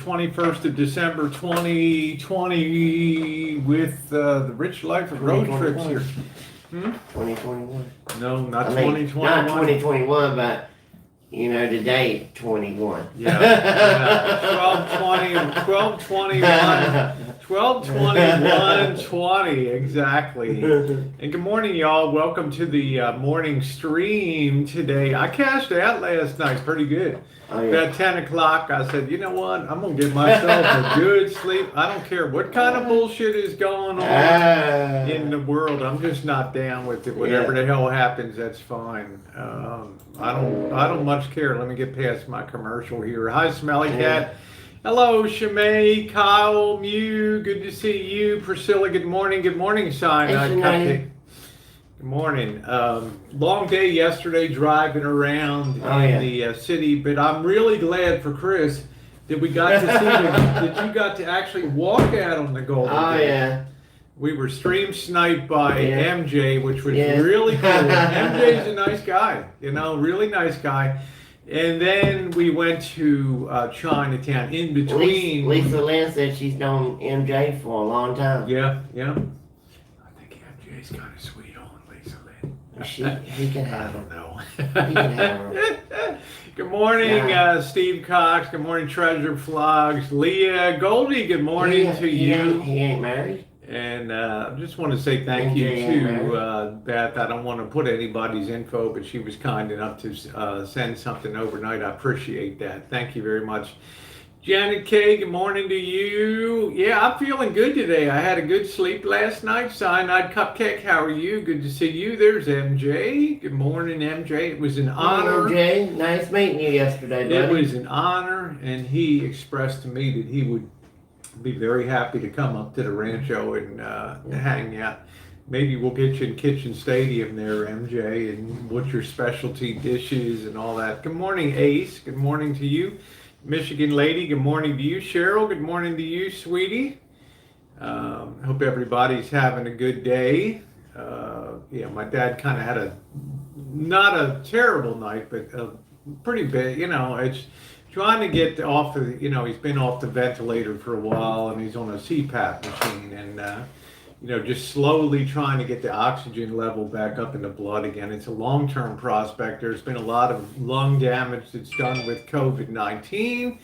21st of December 2020 with the Rich Life of Road Trips here. 2021. No, not I mean, 2021. not 2021, but the date 21. Yeah. 12/21/20, exactly. And good morning, y'all. Welcome to the morning stream today. I cashed out last night, pretty good. Oh, yeah. About 10 o'clock, I said, you know what? I'm going to get myself a good sleep. I don't care what kind of bullshit is going on in the world. I'm just not down with it. Whatever the hell happens, that's fine. I don't much care. Let me get past my commercial here. Hi, Smelly Cat. Hello, Shimei, Kyle, Mew. Good to see you. Priscilla, good morning. Good morning, Cyanide Cupcake. Good morning. Long day yesterday driving around in the city, but I'm really glad for Chris that we got to see that you got to actually walk out on the Golden Gate. Yeah. We were stream sniped by MJ, which was really cool. MJ's a nice guy, really nice guy. And then we went to Chinatown in between. Lisa Lynn said she's known MJ for a long time. Yeah. I think MJ's kind of sweet on Lisa Lynn. He can have I don't know. He can have her. Good morning, Steve Cox. Good morning, Treasure Flogs. Leah Goldie, good morning to you. He ain't married. And I just want to say thank you to Beth. I don't want to put anybody's info, but she was kind enough to send something overnight. I appreciate that. Thank you very much. Janet K, good morning to you. Yeah, I'm feeling good today. I had a good sleep last night. Cyanide Cupcake, how are you? Good to see you. There's MJ. Good morning, MJ. It was an honor. MJ, nice meeting you yesterday, buddy. It was an honor, and he expressed to me that he would be very happy to come up to the Rancho and hang out. Maybe we'll get you in Kitchen Stadium there, MJ, and what's your specialty dishes and all that. Good morning, Ace. Good morning to you. Michigan Lady, good morning to you. Cheryl, good morning to you, sweetie. Hope everybody's having a good day. My dad kind of had not a terrible night, but a pretty big, it's trying to get off of, he's been off the ventilator for a while and he's on a CPAP machine and, just slowly trying to get the oxygen level back up in the blood again. It's a long-term prospect. There's been a lot of lung damage that's done with COVID-19.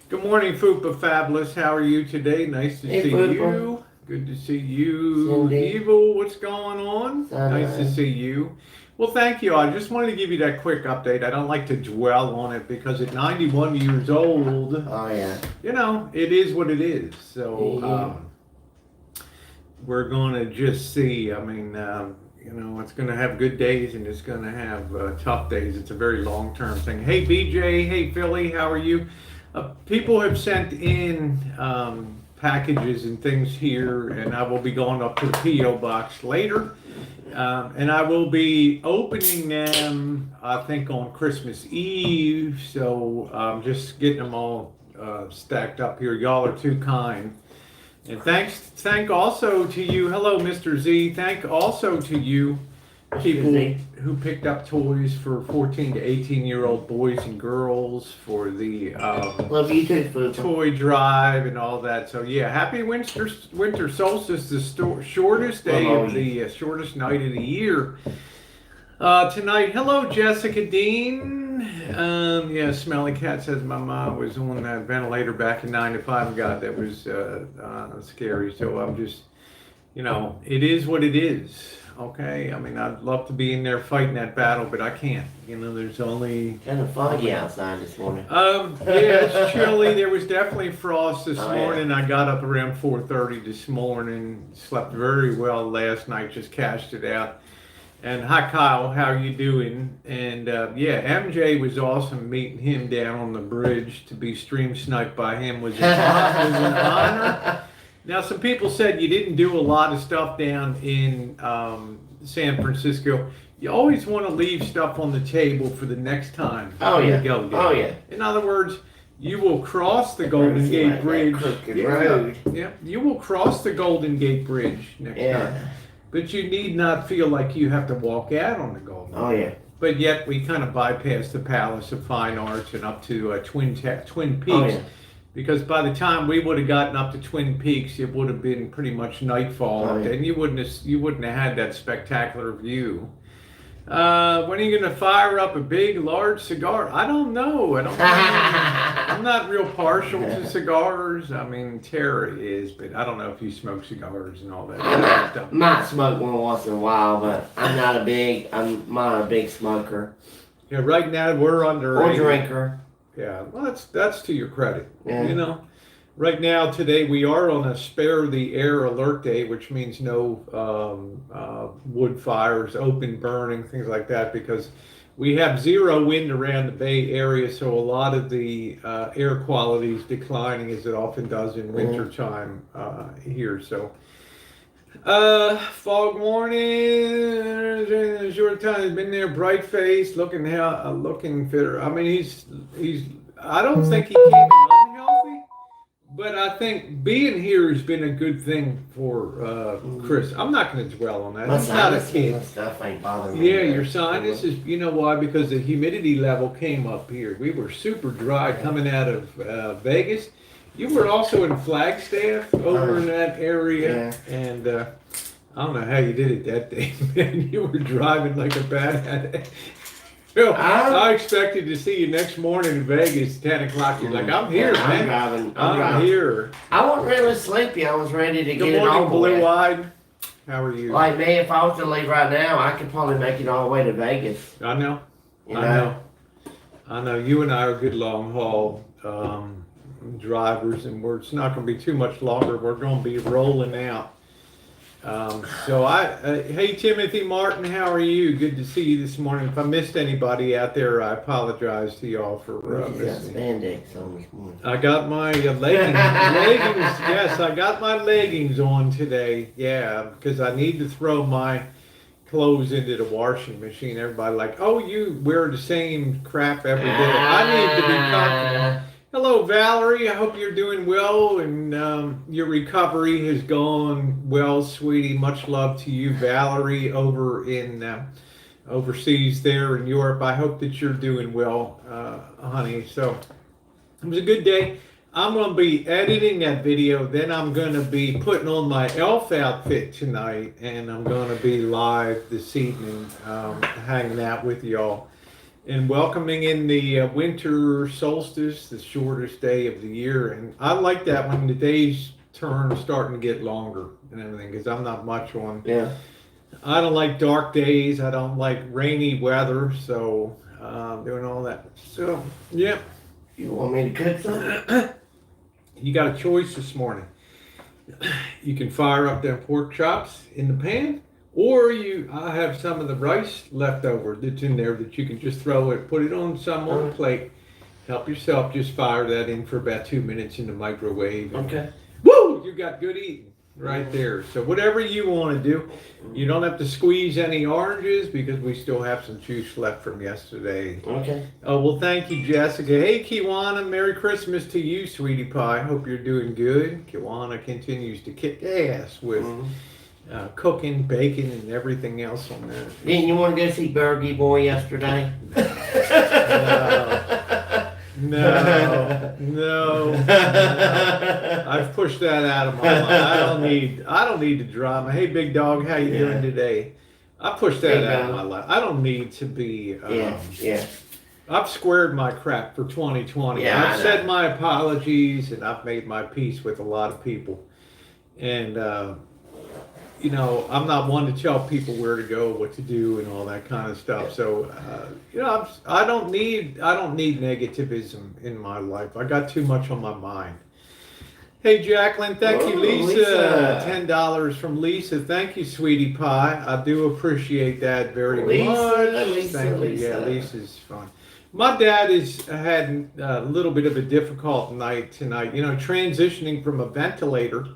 Good morning, Fupa Fabulous. How are you today? Nice to see you. Good to see you. Cindy. Evil, what's going on? Nice to see you. Well, thank you. I just wanted to give you that quick update. I don't like to dwell on it because at 91 years old, it is what it is. So we're going to just see. I mean, it's going to have good days and it's going to have tough days. It's a very long-term thing. Hey, BJ. Hey, Philly. How are you? People have sent in packages and things here, and I will be going up to the P.O. box later. And I will be opening them, I think, on Christmas Eve. So I'm just getting them all stacked up here. Y'all are too kind. And thank also to you. Hello, Mr. Z. Thank also to you, people who picked up toys for 14 to 18-year-old boys and girls for the Love you too, toy drive and all that. So happy winter solstice, the shortest day of the shortest night of the year. Tonight, hello, Jessica Dean. Smelly Cat says my mom was on that ventilator back in 95. God, that was scary. So I'm just, it is what it is. Okay, I mean, I'd love to be in there fighting that battle, but I can't. There's only kind of foggy outside this morning. It's chilly. There was definitely frost this morning. I got up around 4:30 this morning. Slept very well last night. Just cashed it out. And hi, Kyle. How are you doing? And MJ was awesome. Meeting him down on the bridge to be stream sniped by him was an honor. Now, some people said you didn't do a lot of stuff down in San Francisco. You always want to leave stuff on the table for the next time you go down. Oh, yeah. In other words, you will cross the Golden Gate Bridge. You will cross the Golden Gate Bridge next time. But you need not feel like you have to walk out on the Golden Gate. But yet we kind of bypassed the Palace of Fine Arts and up to Twin Peaks. because by the time we would have gotten up to Twin Peaks, it would have been pretty much nightfall, and you wouldn't have had that spectacular view. When are you going to fire up a big, large cigar? I don't know. I'm not real partial to cigars. I mean, Tara is, but I don't know if you smoke cigars and all that. I might smoke one once in a while, but I'm not a big smoker. Yeah, right now we're under or drinker. Yeah, well, that's to your credit. Yeah. You know, right now today we are on a spare the air alert day, which means no wood fires, open burning, things like that, because we have zero wind around the Bay Area, so a lot of the air quality is declining, as it often does in winter time here. So. Fog warning. Short time has been there, bright face, looking fitter. I mean, he's. I don't think he came in unhealthy, but I think being here has been a good thing for Chris. I'm not going to dwell on that. He's not a kid. Stuff ain't bothering me. Yeah, your sinus is. You know why? Because the humidity level came up here. We were super dry coming out of Vegas. You were also in Flagstaff over in that area, and I don't know how you did it that day, man. You were driving like a bad. Well, I expected to see you next morning in Vegas, 10 o'clock. You're like, I'm here, man. I'm driving. Here. I wasn't really sleepy. I was ready to get it all the way. Blue-eyed. How are you? Like me, if I was to leave right now, I could probably make it all the way to Vegas. I know. I know. You and I are good long haul drivers, and it's not going to be too much longer. We're going to be rolling out. Hey Timothy Martin, how are you? Good to see you this morning. If I missed anybody out there, I apologize to y'all for missing. Spandex on this morning. I got my leggings. Yes, I got my leggings on today. Yeah, because I need to throw my clothes into the washing machine. Everybody like, oh, you wear the same crap every day. I need to be comfortable. Hello, Valerie. I hope you're doing well and your recovery has gone well, sweetie. Much love to you, Valerie, over in overseas there in Europe. I hope that you're doing well, honey. So it was a good day. I'm going to be editing that video. Then I'm going to be putting on my elf outfit tonight, and I'm going to be live this evening, hanging out with y'all. And welcoming in the winter solstice, the shortest day of the year. And I like that when the days starting to get longer and everything, because I'm not much on. Yeah. I don't like dark days. I don't like rainy weather. So doing all that. So, yeah. You want me to cook something? You got a choice this morning. You can fire up them pork chops in the pan. Or I have some of the rice left over that's in there that you can just throw it, put it on a plate, help yourself, just fire that in for about 2 minutes in the microwave. Okay. Woo! You got good eating right there. So whatever you want to do, you don't have to squeeze any oranges because we still have some juice left from yesterday. Okay. Oh, well, thank you, Jessica. Hey, Kiwana, Merry Christmas to you, sweetie pie. Hope you're doing good. Kiwana continues to kick ass with... cooking, baking, and everything else on that. Didn't you want to go see Bergie Boy yesterday? No. I've pushed that out of my life. I don't need the drama. Hey, big dog, how you doing today? I pushed that out of my life. I don't need to be. I've squared my crap for 2020. I've said my apologies, and I've made my peace with a lot of people, and. I'm not one to tell people where to go, what to do, and all that kind of stuff. So, I don't need negativism in my life. I got too much on my mind. Hey, Jacqueline, thank you, Lisa. $10 from Lisa. Thank you, sweetie pie. I do appreciate that very much. Thank you. Yeah, Lisa's fun. My dad has had a little bit of a difficult night tonight. Transitioning from a ventilator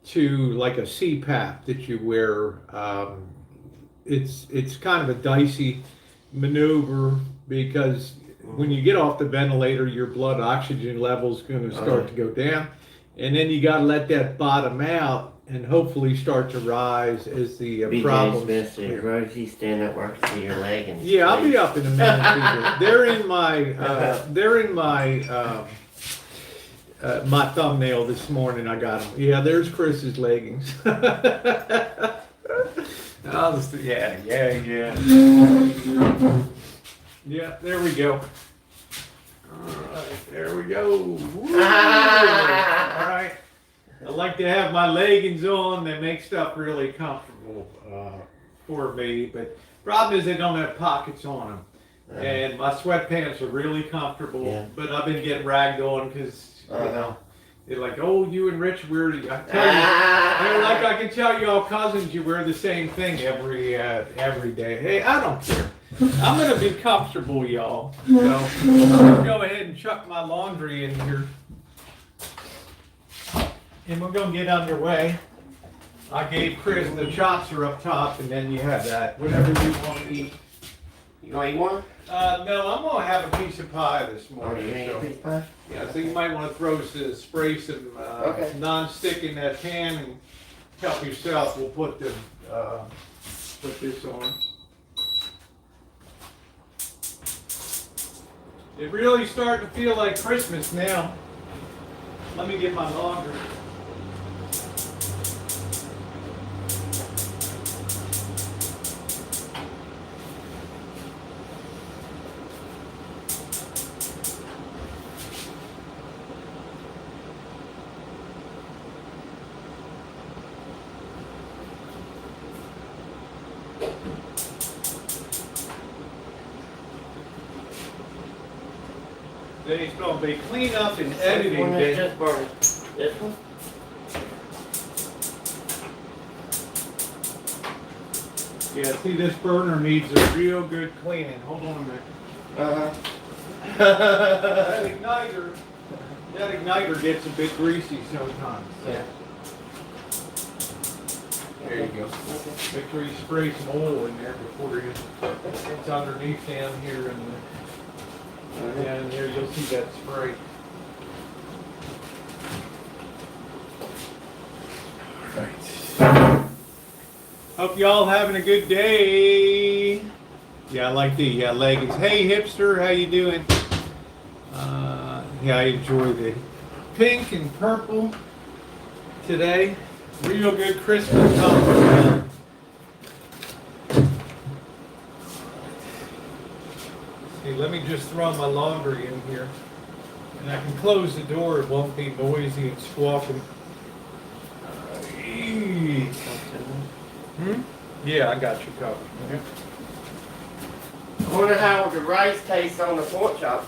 to like a CPAP that you wear. It's kind of a dicey maneuver because when you get off the ventilator, your blood oxygen level is going to start to go down, and then you got to let that bottom out and hopefully start to rise as the problems. Rosie, stand up where I can see your leggings. Yeah, I'll be up in a minute. They're in my my thumbnail this morning. I got them. Yeah, there's Chris's leggings. Yeah. Yeah, there we go. Alright, there we go. Woo. Alright. I like to have my leggings on. They make stuff really comfortable for me. But problem is they don't have pockets on them. And my sweatpants are really comfortable. But I've been getting ragged on because, you know, they're like, oh, you and Rich wear I tell you, they're like, I can tell you all cousins you wear the same thing every day. Hey, I don't care. I'm going to be comfortable, y'all. So I'm going to go ahead and chuck my laundry in here. And we're going to get underway. I gave Chris the chopper up top, and then you have that. Whatever you want to eat. You gonna eat one? No, I'm going to have a piece of pie this morning. You gonna eat a piece of pie? Yeah, so you might want to spray some non-stick in that pan and help yourself. We'll put this on. It really starting to feel like Christmas now. Let me get my laundry. Today's going to be cleanup and editing day. Just burn. This one? Yeah, see, this burner needs a real good cleaning. Hold on a minute. That igniter gets a bit greasy sometimes. So. Yeah. There you go. Okay. Make sure you spray some oil in there before it's underneath down here and down here you'll see that spray. Alright. Hope y'all having a good day. Yeah, I like the leggings. Hey hipster, how you doing? Yeah, I enjoy the pink and purple today. Real good Christmas color. Okay, let me just throw my laundry in here. And I can close the door, it won't be noisy and squawking. Yeah, I got you covered. Okay. I wonder how the rice tastes on the pork chop.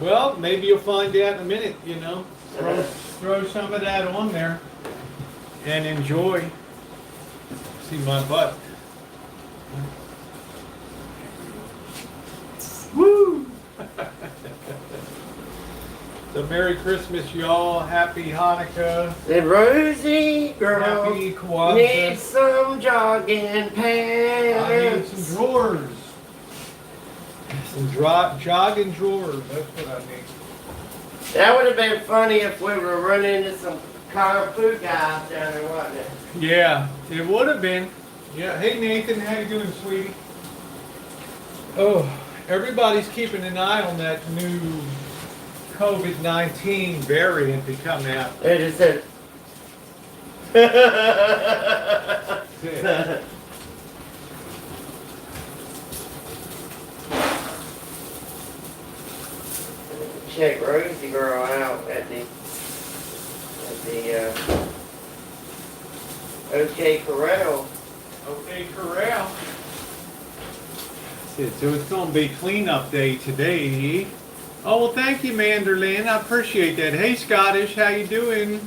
Well, maybe you'll find out in a minute, you know. Throw some of that on there and enjoy. See my butt. Woo! So Merry Christmas, y'all. Happy Hanukkah. The Rosie girl Happy Kwanzaa. needs some jogging pants. I need some drawers. Some jogging drawers. That's what I need. That would have been funny if we were running into some kung fu guys down there, wasn't it? Yeah, it would have been. Yeah. Hey Nathan, how you doing, sweetie? Oh, everybody's keeping an eye on that new COVID-19 variant to come out. They just said. Check Rosie girl out at the OK Corral. OK Corral. So it's going to be cleanup day today. Oh, well, thank you, Manderlin. I appreciate that. Hey, Scottish, how you doing?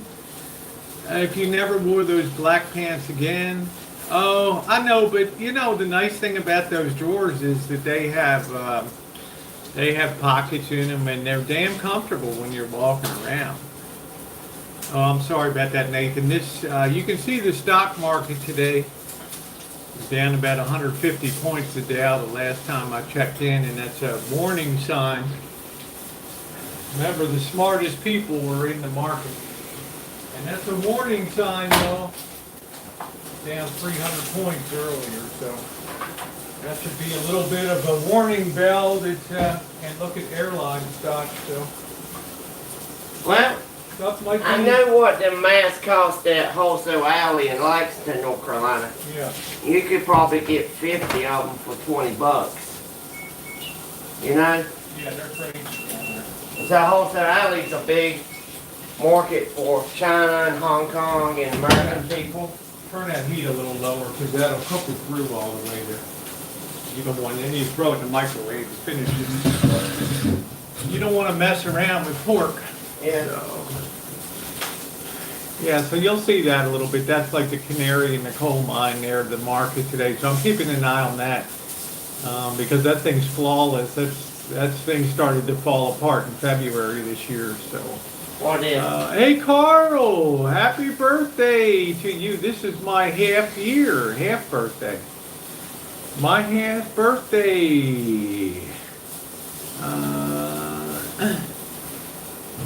If you never wore those black pants again. Oh, I know, but you know, the nice thing about those drawers is that they have pockets in them and they're damn comfortable when you're walking around. Oh, I'm sorry about that, Nathan. This, you can see the stock market today is down about 150 points a Dow the last time I checked in, and that's a warning sign. Remember, the smartest people were in the market. And that's a warning sign, though. Down 300 points earlier, so that should be a little bit of a warning bell that, and look at airline stocks, so. Well, Stuff like I that. know what them masks cost at Wholesale Alley in Lexington, North Carolina. Yeah. You could probably get 50 of them for $20. You know? Yeah, they're crazy down there. So Wholesale Alley's a big market for China and Hong Kong and American people. Turn that heat a little lower because that'll cook it through all the way there. You don't want any, you throw it in the microwave, it's finished. You don't want to mess around with pork. Yeah. Yeah, so you'll see that a little bit. That's like the canary in the coal mine there, the market today. So I'm keeping an eye on that because that thing's flawless. That thing started to fall apart in February this year. So. What is? Hey Carl, happy birthday to you. This is my half birthday. My half birthday.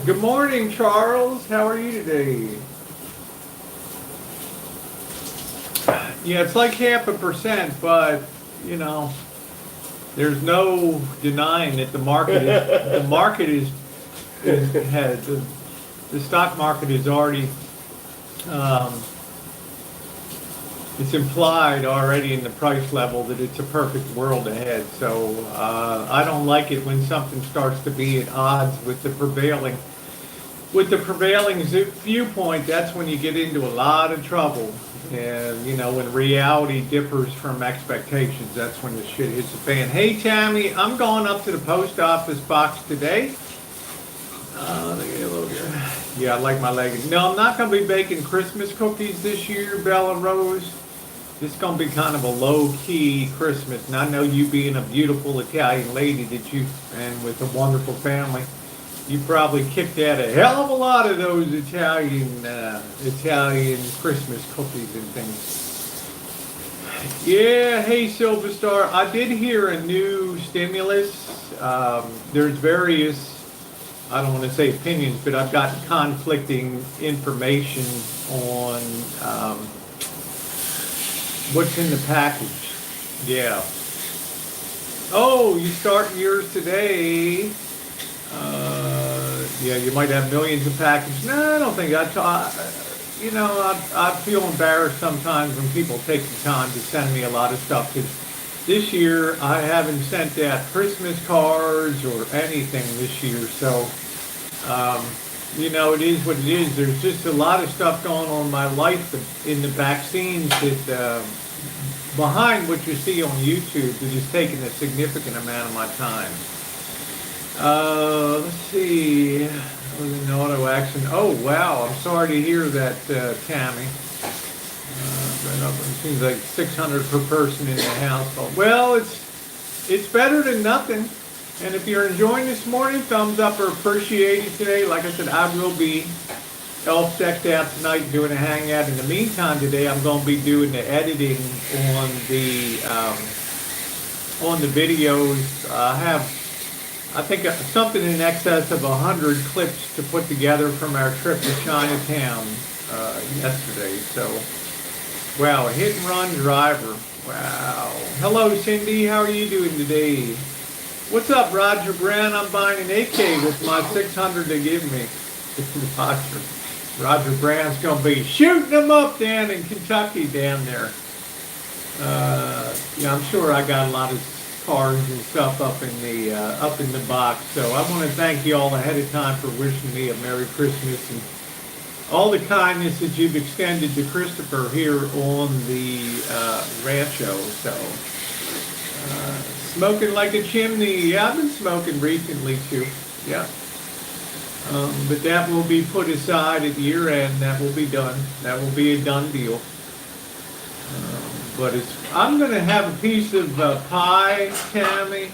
Good morning, Charles. How are you today? Yeah, it's like 0.5%, but you know, there's no denying that the market is the stock market is already it's implied already in the price level that it's a perfect world ahead. So I don't like it when something starts to be at odds with the prevailing viewpoint. That's when you get into a lot of trouble. And you know, when reality differs from expectations, that's when the shit hits the fan. Hey Tammy, I'm going up to the post office box today. Yeah, I like my leggings. No, I'm not going to be baking Christmas cookies this year, Bella Rose. It's going to be kind of a low-key Christmas. And I know you being a beautiful Italian lady and with a wonderful family, you probably kicked out a hell of a lot of those Italian Christmas cookies and things. Yeah, hey Silver Star. I did hear a new stimulus. There's various, I don't want to say opinions, but I've gotten conflicting information on what's in the package. Yeah. Oh, you starting yours today? Yeah, you might have millions of packages. No, I don't think I feel embarrassed sometimes when people take the time to send me a lot of stuff. Because this year I haven't sent out Christmas cards or anything this year. So, it is what it is. There's just a lot of stuff going on in my life in the back scenes that behind what you see on YouTube that is taking a significant amount of my time. Let's see. I was in auto action. Oh, wow. I'm sorry to hear that, Tammy. It seems like 600 per person in the household. Well, it's better than nothing. And if you're enjoying this morning, thumbs up are appreciated today. Like I said, I will be elf decked out tonight doing a hangout. In the meantime, today I'm going to be doing the editing on the videos. I think something in excess of 100 clips to put together from our trip to Chinatown yesterday. So, wow, a hit and run driver. Wow. Hello, Cindy. How are you doing today? What's up, Roger Brown? I'm buying an AK with my 600 to give me. Roger Brown's going to be shooting them up down in Kentucky down there. Yeah, I'm sure I got a lot of cards and stuff up in the box. So I want to thank you all ahead of time for wishing me a Merry Christmas and all the kindness that you've extended to Christopher here on the Rancho. So smoking like a chimney. Yeah, I've been smoking recently too. Yeah. But that will be put aside at year end. That will be done. That will be a done deal. But I'm going to have a piece of pie, Tammy.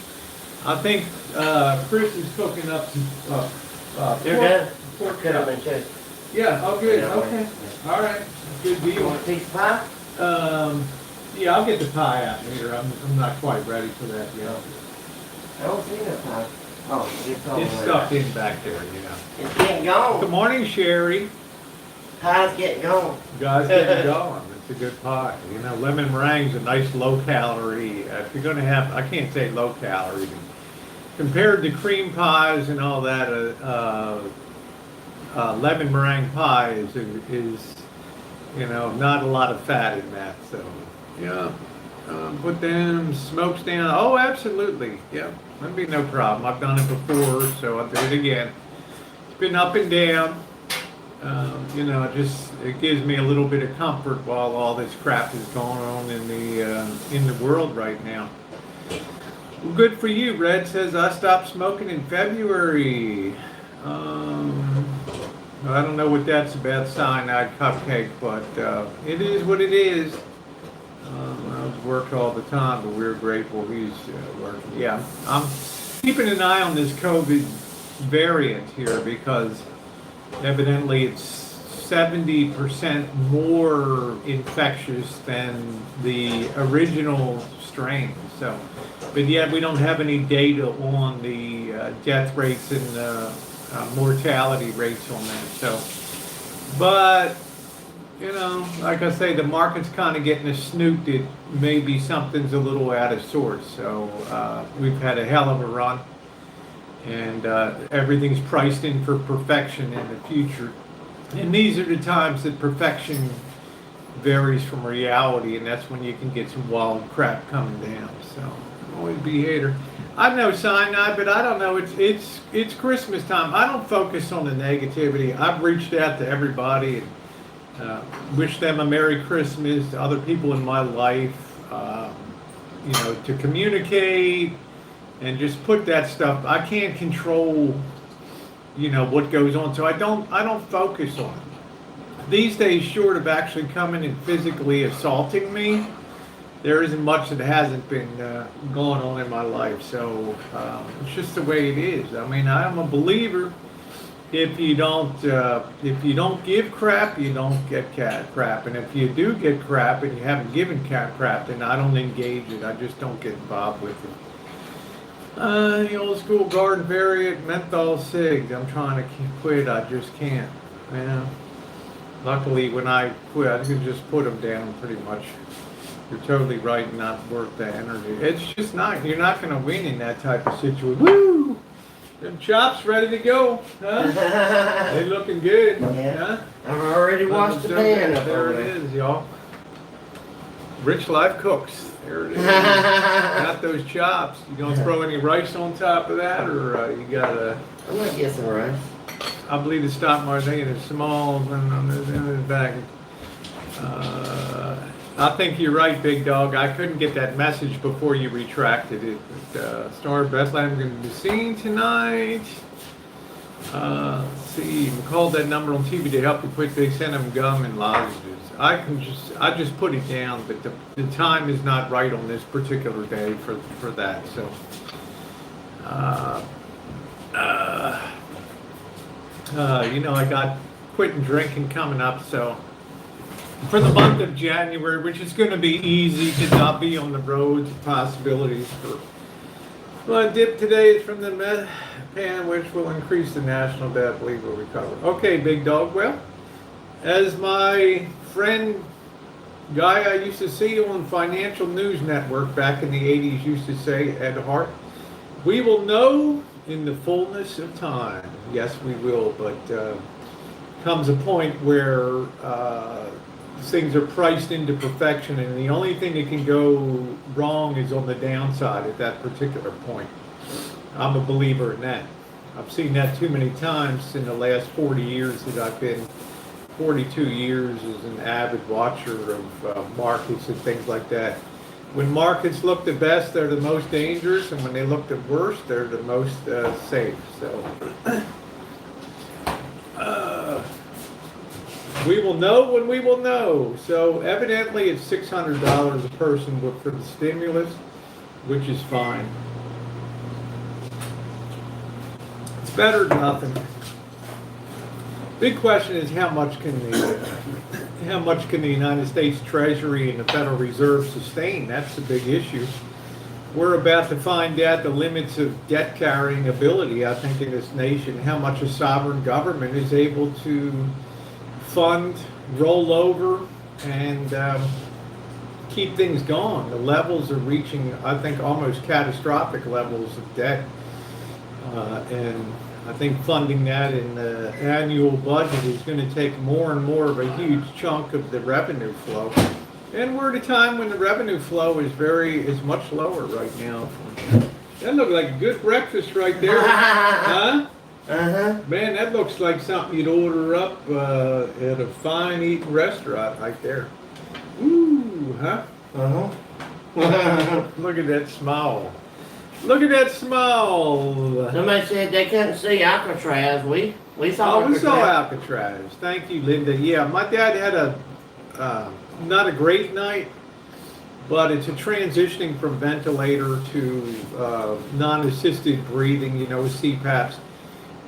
I think Chris is cooking up some pork chop. Yeah, oh good, okay. All right, good deal. You want a piece of pie? Yeah, I'll get the pie out later. I'm not quite ready for that yet. I don't see no pie. Oh, It's stuffed in back there, yeah. It's getting gone. Good morning, Sherry. Pie's getting gone. Guys, getting going. It's a good pie. You know, lemon meringue's a nice low-calorie. If you're going to have, I can't say low-calorie, compared to cream pies and all that, lemon meringue pie is not a lot of fat in that. So yeah, put them smokes down. Oh, absolutely. Yeah, that'd be no problem. I've done it before, so I'll do it again. It's been up and down. It gives me a little bit of comfort while all this crap is going on in the world right now. Well, good for you. Red says I stopped smoking in February. I don't know what that's about, cyanide cupcake, but it is what it is. I was worked all the time, but we're grateful he's working. Yeah, I'm keeping an eye on this COVID variant here because evidently it's 70% more infectious than the original strain. So, but yet we don't have any data on the death rates and mortality rates on that. So, but like I say, the market's kind of getting a snoot that maybe something's a little out of sorts. So we've had a hell of a run, and everything's priced in for perfection in the future. And these are the times that perfection varies from reality, and that's when you can get some wild crap coming down. So always be a hater. I know cyanide, but I don't know. It's Christmas time. I don't focus on the negativity. I've reached out to everybody and wish them a Merry Christmas. To other people in my life, to communicate and just put that stuff. I can't control, what goes on, so I don't focus on it. These days, short of actually coming and physically assaulting me, there isn't much that hasn't been going on in my life. So it's just the way it is. I mean, I'm a believer. If you don't give crap, you don't get crap. And if you do get crap and you haven't given crap, then I don't engage it. I just don't get involved with it. The old school garden variant menthol cigs. I'm trying to quit. I just can't. Luckily, when I quit, I can just put them down pretty much. You're totally right, not worth the energy. It's just not. You're not going to win in that type of situation. Woo! Them chops ready to go, huh? They looking good, huh? I've already washed the pan up there. It is, y'all. Rich Life Cooks. There it is. Got those chops. You gonna throw any rice on top of that, or you gotta? I'm gonna get some rice. I believe the stock market is small in the bag. I think you're right, big dog. I couldn't get that message before you retracted it. But, Star of Bethlehem going to be seen tonight. Let's see, we called that number on TV to help you quick. They send them gum and lozenges. I just put it down, but the time is not right on this particular day for that. So, I got quitting drinking coming up, so. For the month of January, which is going to be easy because I'll be on the roads, possibilities for. Well, dip today is from the med pan, which will increase the national debt. I believe will recover. Okay, big dog. Well, as my friend, guy I used to see on Financial News Network back in the 80s used to say, Ed Hart, we will know in the fullness of time. Yes, we will, but comes a point where things are priced into perfection, and the only thing that can go wrong is on the downside at that particular point. I'm a believer in that. I've seen that too many times in the last 40 years that I've been 42 years as an avid watcher of markets and things like that. When markets look the best, they're the most dangerous, and when they look the worst, they're the most safe. So we will know when we will know. So evidently it's $600 a person for the stimulus, which is fine. It's better than nothing. Big question is how much can the United States Treasury and the Federal Reserve sustain? That's the big issue. We're about to find out the limits of debt carrying ability, I think, in this nation, how much a sovereign government is able to fund, roll over, and keep things going. The levels are reaching, I think, almost catastrophic levels of debt. And I think funding that in the annual budget is going to take more and more of a huge chunk of the revenue flow. And we're at a time when the revenue flow is much lower right now. That looked like a good breakfast right there. Huh? Uh-huh. Man, that looks like something you'd order up at a fine eating restaurant right there. Ooh, huh? Uh-huh. Look at that smile. Look at that smile. Somebody said they couldn't see Alcatraz. We saw Oh, we Alcatraz. saw Alcatraz. Thank you, Linda. Yeah, my dad had a not a great night, but it's a transitioning from ventilator to non-assisted breathing, CPAPs.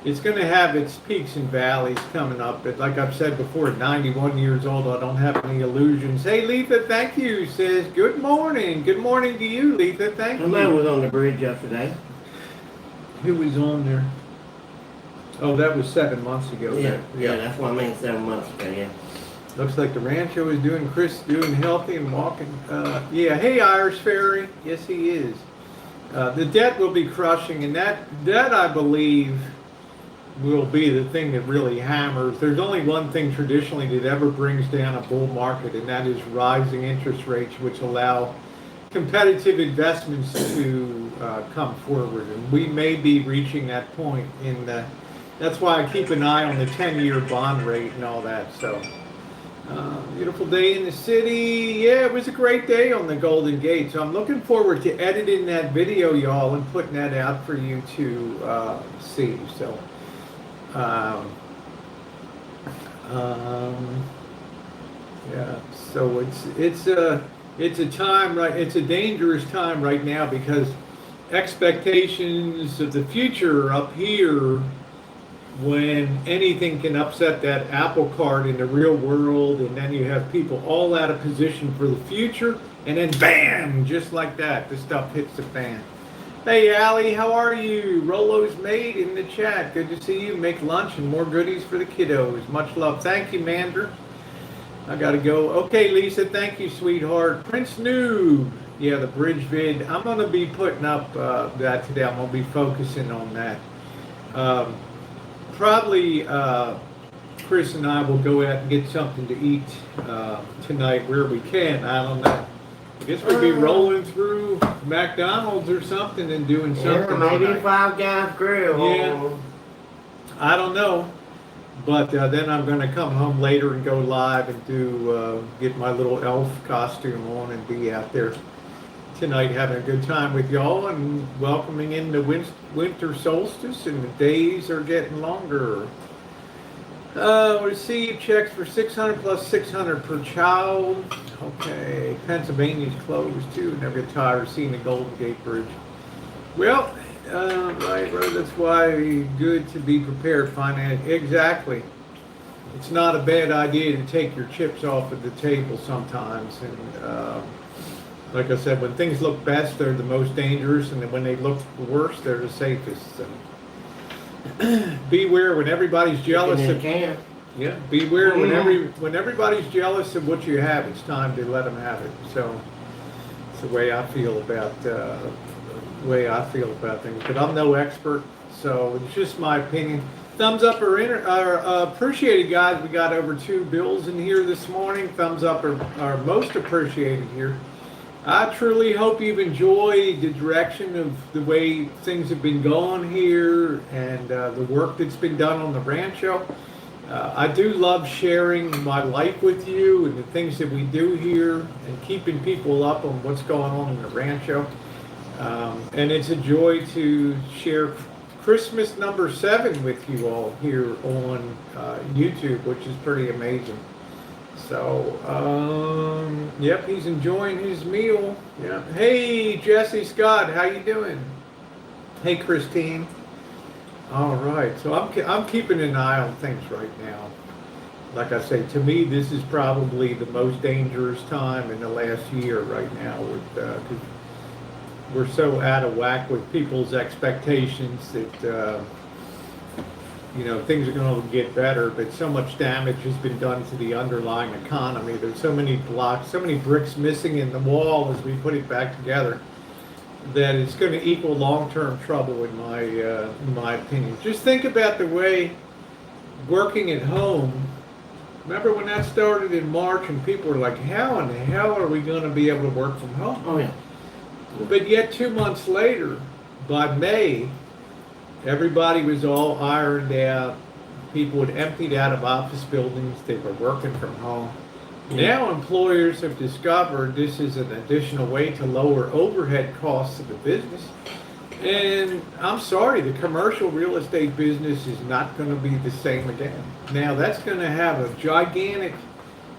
It's going to have its peaks and valleys coming up. But like I've said before, at 91 years old, I don't have any illusions. Hey, Letha, thank you. Says, good morning. Good morning to you, Letha. Thank you. Somebody was on the bridge yesterday. Who was on there? Oh, that was 7 months ago. Yeah, that's what I mean, 7 months ago, yeah. Looks like the Rancho is doing, Chris doing healthy and walking. Yeah, hey, Irish Fairy. Yes, he is. The debt will be crushing, and that I believe will be the thing that really hammers. There's only one thing traditionally that ever brings down a bull market, and that is rising interest rates, which allow competitive investments to come forward. And we may be reaching that point. That's why I keep an eye on the 10-year bond rate and all that. So, beautiful day in the city. Yeah, it was a great day on the Golden Gate. So I'm looking forward to editing that video, y'all, and putting that out for you to see. So. Yeah, so it's a time, right? It's a dangerous time right now because expectations of the future are up here when anything can upset that apple cart in the real world, and then you have people all out of position for the future, and then bam, just like that, the stuff hits the fan. Hey, Allie, how are you? Rolo's made in the chat. Good to see you. Make lunch and more goodies for the kiddos. Much love. Thank you, Mander. I got to go. Okay, Lisa, thank you, sweetheart. Prince Noob. Yeah, the bridge vid. I'm going to be putting up that today. I'm going to be focusing on that. Probably Chris and I will go out and get something to eat tonight where we can. I don't know. I guess we'd be rolling through McDonald's or something and doing something. Yeah, maybe tonight. Five Guys Grill. Yeah. I don't know. But then I'm going to come home later and go live and get my little elf costume on and be out there tonight having a good time with y'all and welcoming in the winter solstice, and the days are getting longer. Receive checks for $600 plus $600 per child. Okay, Pennsylvania's closed too. Never get tired of seeing the Golden Gate Bridge. Well, right, that's why good to be prepared financially. Exactly. It's not a bad idea to take your chips off of the table sometimes. And like I said, when things look best, they're the most dangerous, and then when they look worse, they're the safest. So. Beware when everybody's jealous of. Yeah, beware when everybody's jealous of what you have. It's time to let them have it. So it's the way I feel about things. But I'm no expert, so it's just my opinion. Thumbs up or appreciated, guys. We got over 2 bills in here this morning. Thumbs up are most appreciated here. I truly hope you've enjoyed the direction of the way things have been going here and the work that's been done on the Rancho. I do love sharing my life with you and the things that we do here and keeping people up on what's going on in the Rancho. And it's a joy to share Christmas number 7 with you all here on YouTube, which is pretty amazing. So, yep, he's enjoying his meal. Yeah. Hey, Jesse Scott, how you doing? Hey, Christine. All right. So I'm keeping an eye on things right now. Like I say, to me, this is probably the most dangerous time in the last year right now. Because we're so out of whack with people's expectations that. Things are going to get better, but so much damage has been done to the underlying economy. There's so many blocks, so many bricks missing in the wall as we put it back together. that it's going to equal long-term trouble in my opinion. Just think about the way working at home. Remember when that started in March and people were like, how in the hell are we going to be able to work from home? Oh, yeah. But yet 2 months later, by May, everybody was all ironed out. People had emptied out of office buildings. They were working from home. Yeah. Now employers have discovered this is an additional way to lower overhead costs of the business. And I'm sorry, the commercial real estate business is not going to be the same again. Now that's going to have a gigantic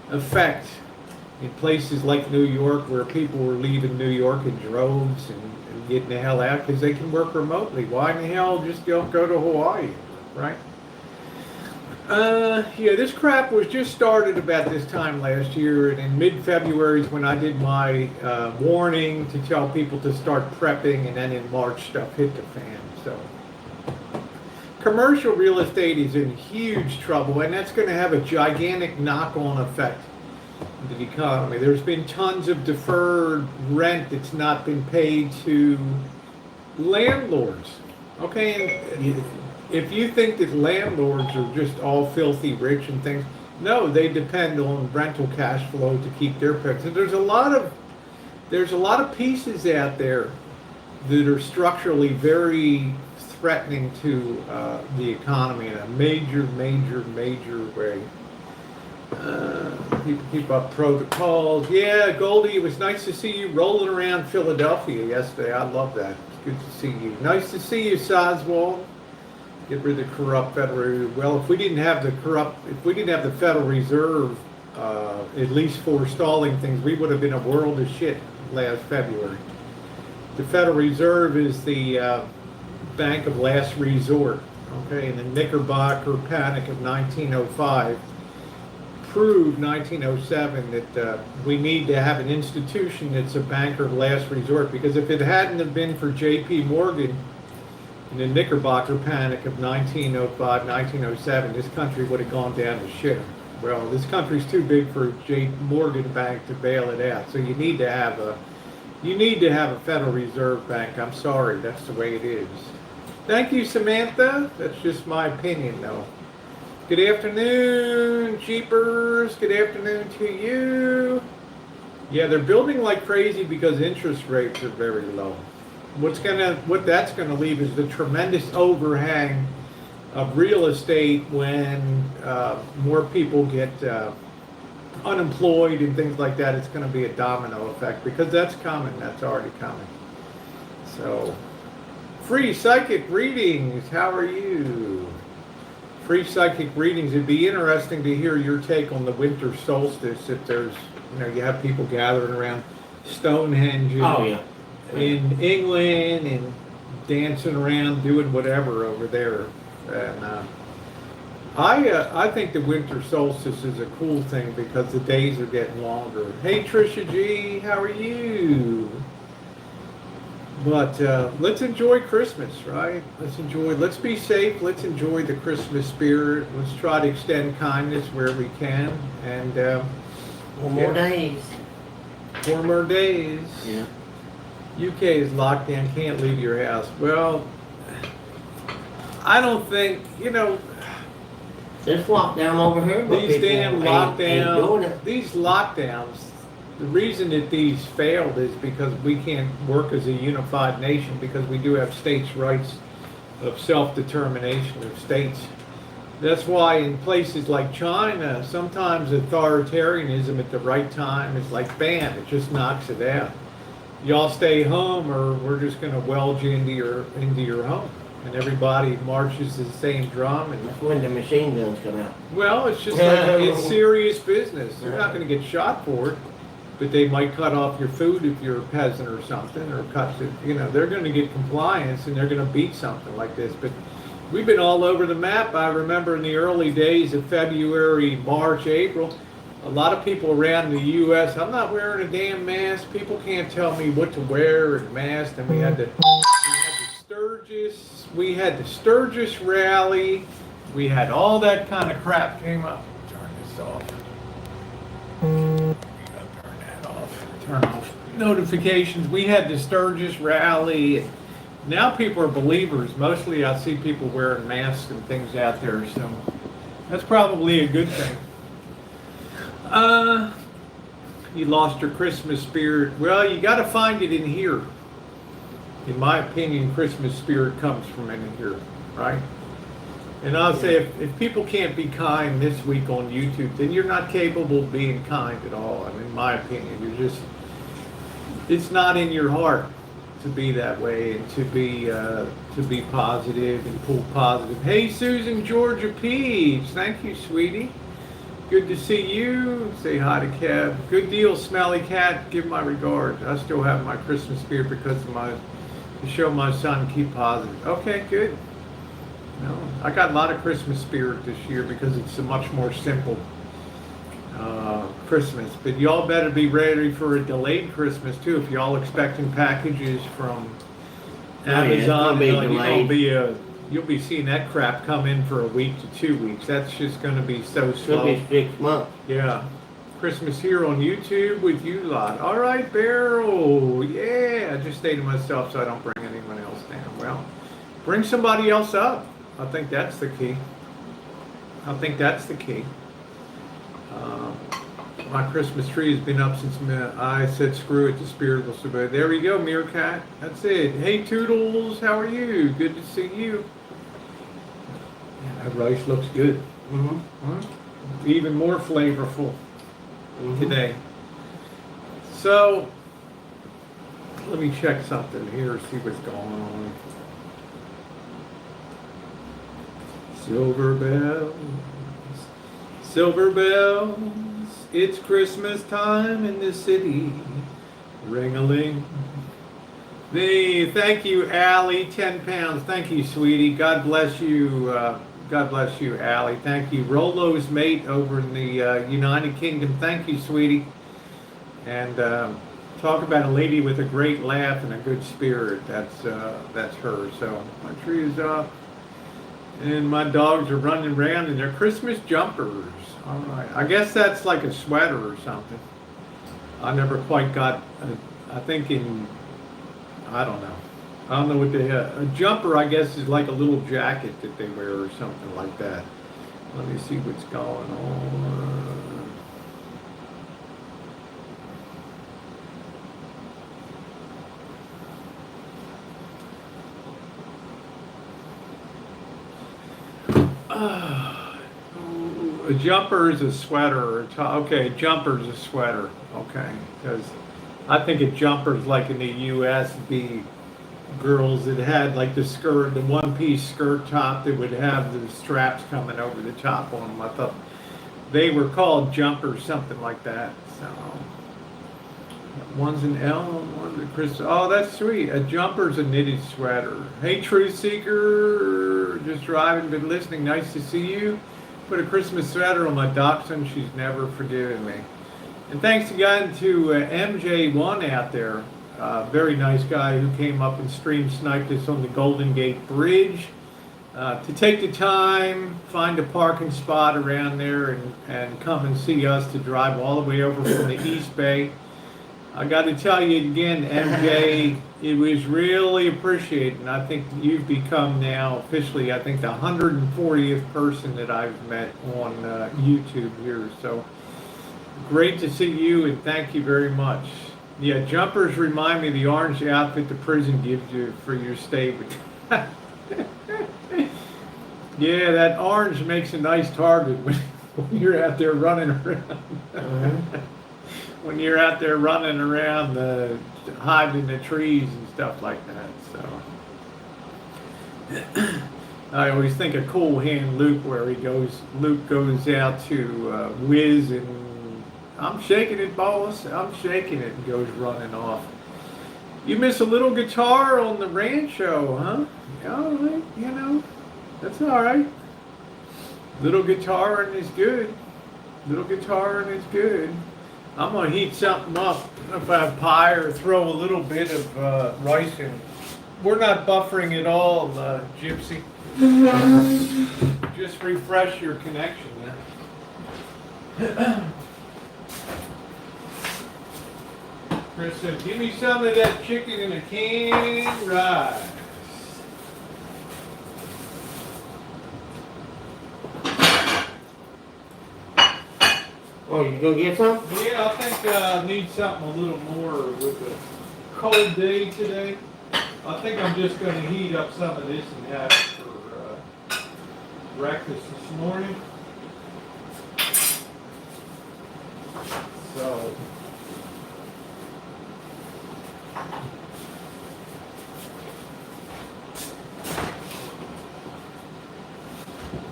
effect in places like New York, where people were leaving New York in droves and getting the hell out because they can work remotely. Why in the hell just don't go to Hawaii, right? Yeah, this crap was just started about this time last year, and in mid-February is when I did my warning to tell people to start prepping, and then in March stuff hit the fan. So commercial real estate is in huge trouble, and that's going to have a gigantic knock-on effect to the economy. There's been tons of deferred rent that's not been paid to landlords. Okay, and if you think that landlords are just all filthy rich and things, no, they depend on rental cash flow to keep their picks. And there's a lot of pieces out there that are structurally very threatening to the economy in a major way. People keep up protocols. Yeah, Goldie, it was nice to see you rolling around Philadelphia yesterday. I love that. It's good to see you. Nice to see you, Soswald. Get rid of the corrupt Federal. Well, if we didn't have the Federal Reserve, at least forestalling things, we would have been a world of shit last February. The Federal Reserve is the bank of last resort. Okay, and the Knickerbocker Panic of 1905 proved 1907 that we need to have an institution that's a banker of last resort, because if it hadn't have been for J.P. Morgan in the Knickerbocker Panic of 1905, 1907, this country would have gone down to shit. Well, this country's too big for J. Morgan Bank to bail it out. So you need to have a Federal Reserve Bank. I'm sorry, that's the way it is. Thank you, Samantha. That's just my opinion, though. Good afternoon, Jeepers. Good afternoon to you. Yeah, they're building like crazy because interest rates are very low. What that's gonna leave is the tremendous overhang of real estate when more people get unemployed and things like that. It's gonna be a domino effect, because that's coming. That's already coming. So, free psychic readings. How are you? Free psychic readings. It'd be interesting to hear your take on the winter solstice. If there's, you have people gathering around Stonehenge. Oh, yeah. In England and dancing around doing whatever over there, and I think the winter solstice is a cool thing because the days are getting longer. Hey Trisha G, how are you? But let's enjoy Christmas, right? Let's be safe, let's enjoy the Christmas spirit, let's try to extend kindness where we can, and 4 more days. 4 more days. Yeah. UK is locked down, can't leave your house. Well, I don't think, There's lockdown over here, but these damn lockdowns, ain't these lockdowns, the reason that these failed is because we can't work as a unified nation, because we do have states' rights of self-determination of states. That's why in places like China, sometimes authoritarianism at the right time is like, bam, it just knocks it out. Y'all stay home, or we're just going to weld you into your home, and everybody marches to the same drum. And That's when the machine guns come out. Well, it's just like, it's serious business. You're not going to get shot for it, but they might cut off your food if you're a peasant or something, or cut it. They're going to get compliance, and they're going to beat something like this. But we've been all over the map. I remember in the early days of February, March, April. A lot of people around the U.S., I'm not wearing a damn mask. People can't tell me what to wear and mask. And we had the Sturgis rally. We had all that kind of crap came up. Turn this off. You gotta turn that off. Turn off. notifications. We had the Sturgis rally. Now people are believers. Mostly I see people wearing masks and things out there, so that's probably a good thing. You lost your Christmas spirit. Well, you got to find it in here. In my opinion, Christmas spirit comes from in here, right? And I'll say if people can't be kind this week on YouTube, then you're not capable of being kind at all. I mean, in my opinion, it's not in your heart to be that way and to be positive and pull positive. Hey, Susan Georgia Peach, thank you, sweetie. Good to see you. Say hi to Kev. Good deal, Smelly Cat. Give my regards. I still have my Christmas spirit because of to show my son keep positive. Okay, good. No, I got a lot of Christmas spirit this year because it's a much more simple Christmas. But y'all better be ready for a delayed Christmas too. If y'all expecting packages from Amazon, you'll be seeing that crap come in for a week to 2 weeks. That's just going to be so slow. Should be 6 months. Yeah. Christmas here on YouTube with you lot. All right, Beryl. Yeah, I just stay to myself so I don't bring anyone else down. Well, bring somebody else up. I think that's the key. My Christmas tree has been up since I said screw it, the spirit will survive. There we go, Meerkat. That's it. Hey, Toodles, how are you? Good to see you. Yeah, that rice looks good. Even more flavorful today. So, let me check something here, see what's going on. Silver bells, silver bells, it's Christmas time in the city. Ring-a-ling. Hey, thank you, Allie, 10 pounds. Thank you, sweetie. God bless you. God bless you, Allie. Thank you. Rolo's mate over in the United Kingdom. Thank you, sweetie. And talk about a lady with a great laugh and a good spirit. That's her. So my tree is up. And my dogs are running around in their Christmas jumpers. All right. I guess that's like a sweater or something. I never quite got, I don't know. I don't know what they have. A jumper, I guess, is like a little jacket that they wear or something like that. Let me see what's going on. A jumper is a sweater. Okay, jumper is a sweater. Okay, because I think a jumper is like in the U.S. be girls that had like the skirt, the one-piece skirt top that would have the straps coming over the top on them. I thought they were called jumpers, something like that. So one's an L, one's a Chris. Oh, that's sweet. A jumper's a knitted sweater. Hey, Truth Seeker, just driving, been listening. Nice to see you. Put a Christmas sweater on my dachshund. She's never forgiven me. And thanks again to MJ1 out there. Very nice guy who came up and stream sniped us on the Golden Gate Bridge. To take the time, find a parking spot around there and come and see us, to drive all the way over from the East Bay. I got to tell you again, MJ, it was really appreciated. And I think you've become now officially, I think, the 140th person that I've met on YouTube here. So great to see you, and thank you very much. Yeah, jumpers remind me of the orange outfit the prison gives you for your stay with. Yeah, that orange makes a nice target when you're out there running around. When you're out there running around, hiding in the trees and stuff like that. So I always think of Cool Hand Luke, where Luke goes out to Wiz and I'm shaking it, boss. I'm shaking it, and goes running off. You miss a little guitar on the Rancho, huh? Yeah, all right, you know, that's all right. Little guitar and it's good. Little guitar and it's good. I'm going to heat something up. If I have pie, or throw a little bit of rice in. We're not buffering at all, Gypsy. Just refresh your connection there. Chris said, give me some of that chicken in a canned rice. Oh, you gonna get some? Yeah, I think I need something a little more with a cold day today. I think I'm just going to heat up some of this and have it for breakfast this morning. So,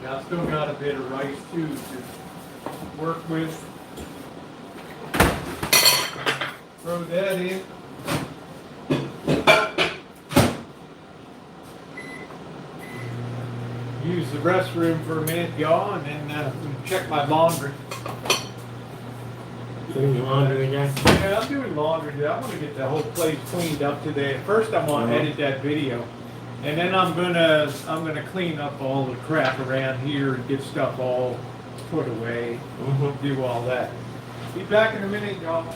now I still got a bit of rice too to work with. Throw that in. Use the restroom for a minute, y'all, and then check my laundry. Doing your laundry again? Yeah, I'm doing laundry today. I want to get the whole place cleaned up today. First, I want to edit that video, and then I'm gonna clean up all the crap around here and get stuff all put away. Do all that. Be back in a minute, y'all.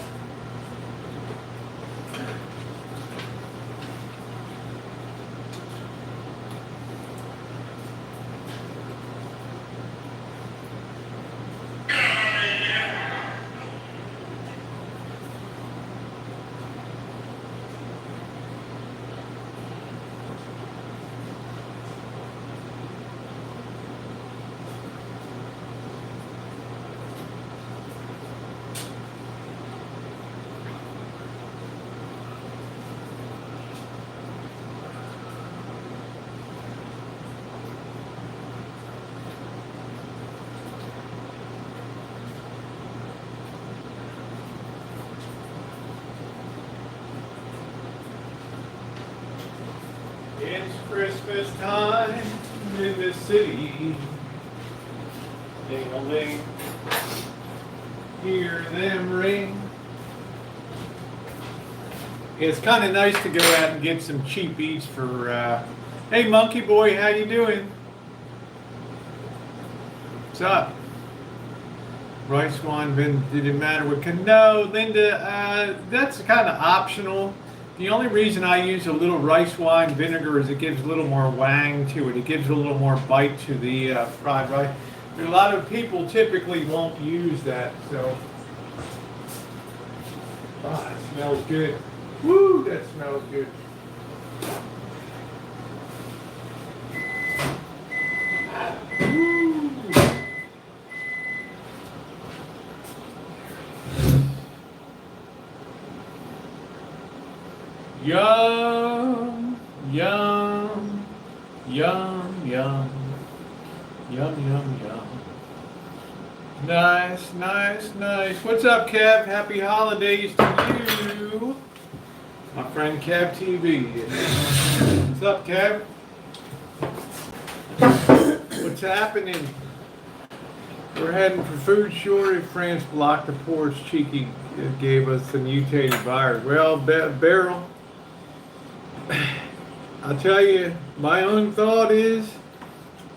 It's Christmas time in the city. Ding-a-ling, hear them ring. It's kind of nice to go out and get some cheap eats for, hey Monkey Boy, how you doing? What's up? Rice wine, did it matter what kind? No, Linda, that's kind of optional. The only reason I use a little rice wine vinegar is it gives a little more wang to it. It gives a little more bite to the fried rice. A lot of people typically won't use that, so. Ah, it smells good. Woo, that smells good. Woo. Yum, yum, yum, yum, yum, yum, yum. Nice, nice, nice. What's up, Kev? Happy holidays to you. My friend Kev TV. What's up, Kev? What's happening? We're heading for food shortage. France blocked the ports. Cheeky gave us the mutated virus. Well, Beryl, I'll tell you, my own thought is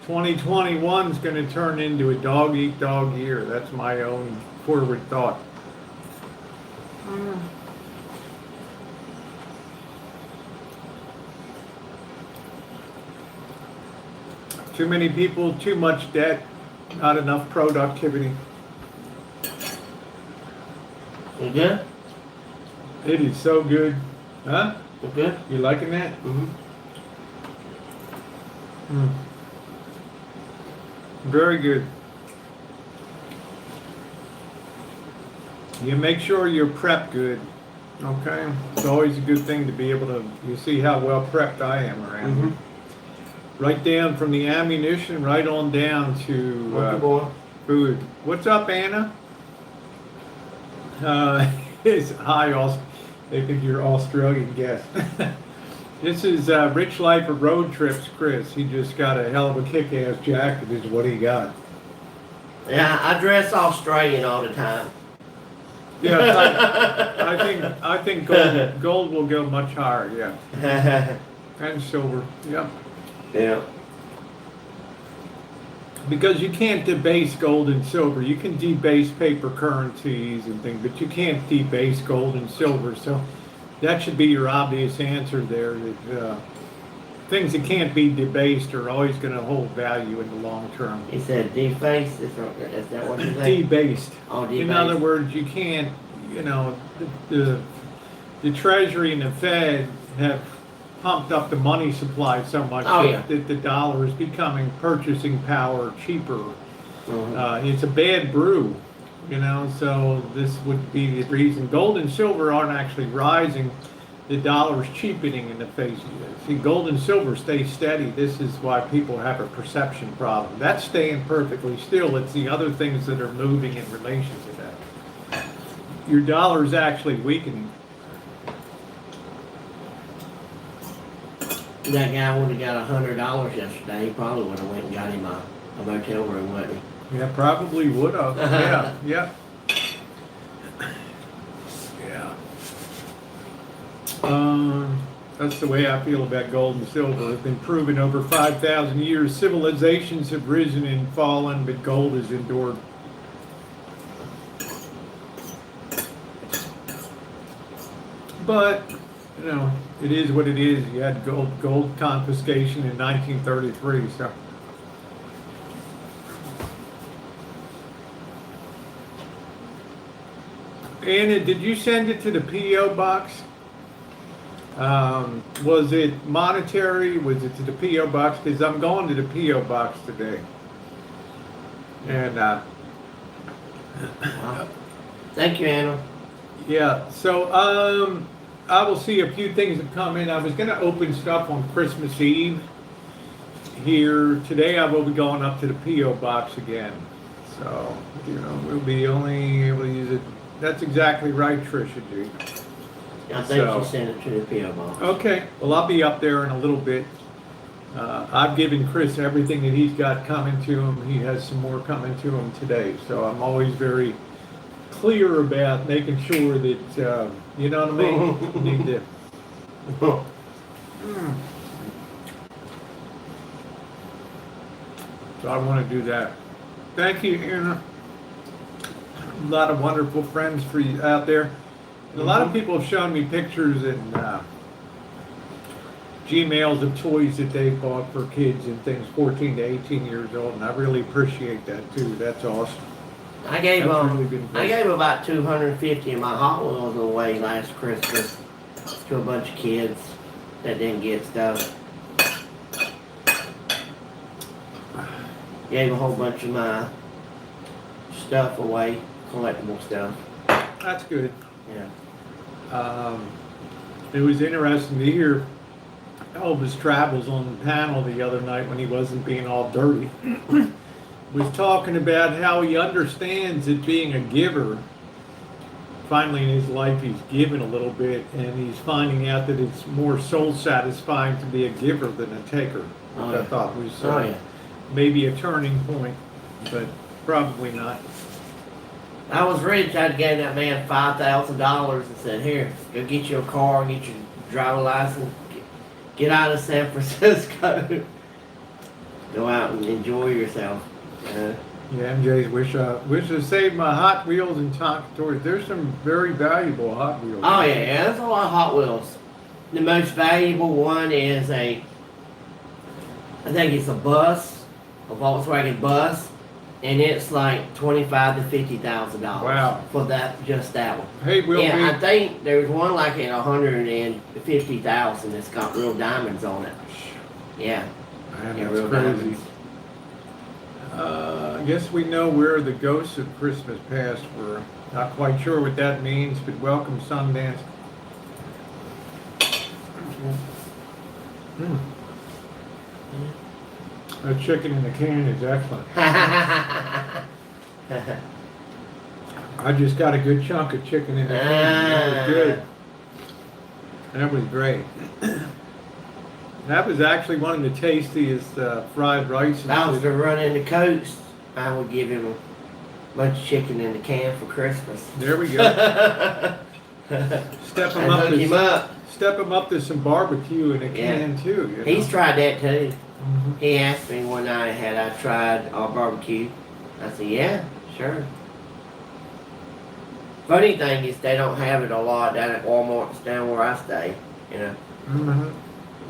2021 is going to turn into a dog-eat-dog year. That's my own forward thought. Too many people, too much debt, not enough productivity. You good? It is so good. Huh? You good? You liking that? Very good. You make sure you're prepped good. Okay? It's always a good thing to be able to, you see how well prepped I am around here. Right down from the ammunition, right on down to food. What's up, Anna? It's hi, they think you're Australian guest. This is Rich Life of Road Trips, Chris. He just got a hell of a kick-ass jacket is what he got. Yeah, I dress Australian all the time. Yeah, I think gold will go much higher, yeah. And silver, yeah. Yeah. because you can't debase gold and silver. You can debase paper currencies and things, but you can't debase gold and silver. So that should be your obvious answer there. That things that can't be debased are always going to hold value in the long term. He said defaced. Is that what you said? Debased. Oh, debased. In other words, you can't. You know, the Treasury and the Fed have pumped up the money supply so much that the dollar is becoming purchasing power cheaper. It's a bad brew, you know, so this would be the reason. Gold and silver aren't actually rising. The dollar is cheapening in the face of this. See, gold and silver stay steady. This is why people have a perception problem. That's staying perfectly still. It's the other things that are moving in relation to that. Your dollar is actually weakening. That guy would have got $100 yesterday. He probably would have went and got him a motel room, wouldn't he? Yeah, probably would have. Yeah. That's the way I feel about gold and silver. It's been proven over 5,000 years. Civilizations have risen and fallen, but gold has endured. But, you know, it is what it is. You had gold confiscation in 1933, so. Anna, did you send it to the P.O. box? Was it monetary? Was it to the P.O. box? Because I'm going to the P.O. box today. And, thank you, Anna. Yeah, so, I will see a few things that come in. I was going to open stuff on Christmas Eve here. Today I will be going up to the P.O. box again. So, you know, we'll be only able to use it. That's exactly right, Tricia G. I think she sent it to the P.O. box. Okay, well, I'll be up there in a little bit. I've given Chris everything that he's got coming to him. He has some more coming to him today. So I'm always very clear about making sure that, you know what I mean? You need to. So I want to do that. Thank you, Anna. A lot of wonderful friends for you out there. And a lot of people have shown me pictures and Gmails of toys that they bought for kids and things 14 to 18 years old, and I really appreciate that too. That's awesome. I gave about 250 of my Hot Wheels away last Christmas to a bunch of kids that didn't get stuff. Gave a whole bunch of my stuff away, collectible stuff. That's good. Yeah. It was interesting to hear Elvis Travels on the panel the other night when he wasn't being all dirty. Was talking about how he understands that being a giver, finally in his life he's given a little bit, and he's finding out that it's more soul satisfying to be a giver than a taker. Which I thought was maybe a turning point, but probably not. I was rich, I'd give that man $5,000 and said, here, go get you a car, get your driver's license, get out of San Francisco, go out and enjoy yourself. Yeah, MJ's wish I saved my Hot Wheels and Tonka toys. There's some very valuable Hot Wheels. Oh yeah, there's a lot of Hot Wheels. The most valuable one is I think it's a bus, a Volkswagen bus, and it's like $25,000 to $50,000. Wow. For just that one. Hey, I think there's one like at $150,000 that's got real diamonds on it. Yeah. Man, yeah, that's real crazy. diamonds. I guess we know where the ghosts of Christmas past were. Not quite sure what that means, but welcome Sundance. That chicken in the can is excellent. I just got a good chunk of chicken in the can. That was good. That was great. That was actually one of the tastiest fried rice. If I was to run into Coates, I would give him a bunch of chicken in the can for Christmas. There we go. Step him up to some barbecue in a can too. You know? He's tried that too. He asked me one night, had I tried all barbecue? I said, yeah, sure. Funny thing is, they don't have it a lot down at Walmart's down where I stay, you know.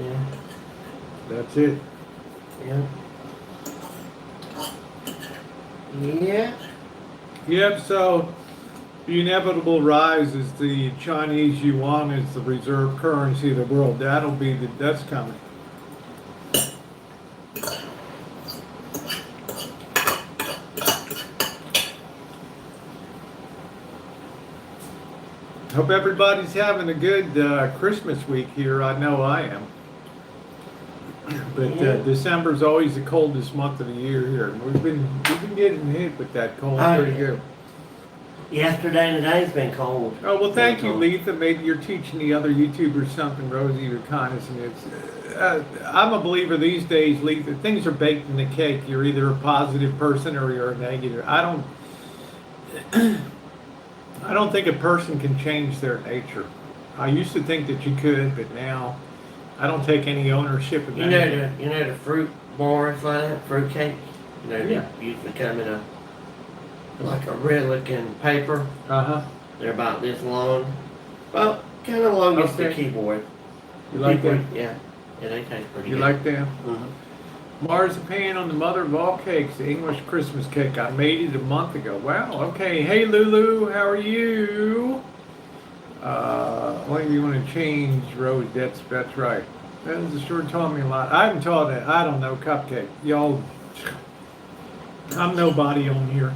Yeah. That's it. Yeah. Yeah. Yep, so the inevitable rise is the Chinese yuan is the reserve currency of the world. That's coming. Hope everybody's having a good Christmas week here. I know I am. But December's always the coldest month of the year here. We've been getting hit with that cold pretty good. Yesterday and today's been cold. Oh, well, thank you, Letha. Maybe you're teaching the other YouTubers something, Rosie, your kindness. And I'm a believer these days, Letha. Things are baked in the cake. You're either a positive person or you're a negative. I don't think a person can change their nature. I used to think that you could, but now I don't take any ownership of that. You know the fruit bars like that, fruit cake? You know, Yeah. they usually come in like a red looking paper. They're about this long. Well, kind of long as the keyboard. You like that? Yeah. Yeah, they taste pretty good. You like them? Marzipan on the mother of all cakes, the English Christmas cake. I made it a month ago. Wow, okay. Hey, Lulu, how are you? Well, you want to change, Rose. That's right. That has sure taught me a lot. I haven't taught it. I don't know, cupcake. Y'all, I'm nobody on here.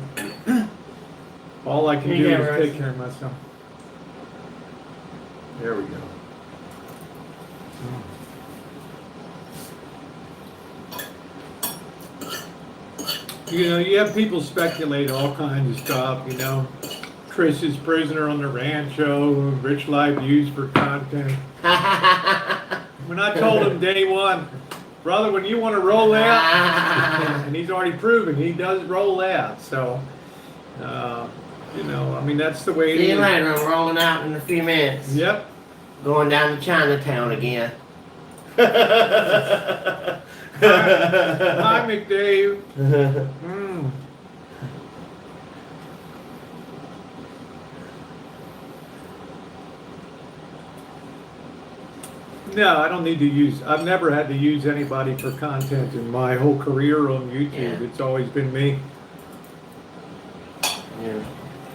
All I can do is take care of myself. There we go. You know, you have people speculate all kinds of stuff, you know. Chris is prisoner on the Rancho, rich life used for content. When I told him day one, brother, when you want to roll out, and he's already proven he does roll out, so, you know, I mean, that's the way it is. See you later, I'm rolling out in a few minutes. Yep. Going down to Chinatown again. Hi, McDave. No, I don't need to use, I've never had to use anybody for content in my whole career on YouTube. Yeah. It's always been me. Yeah.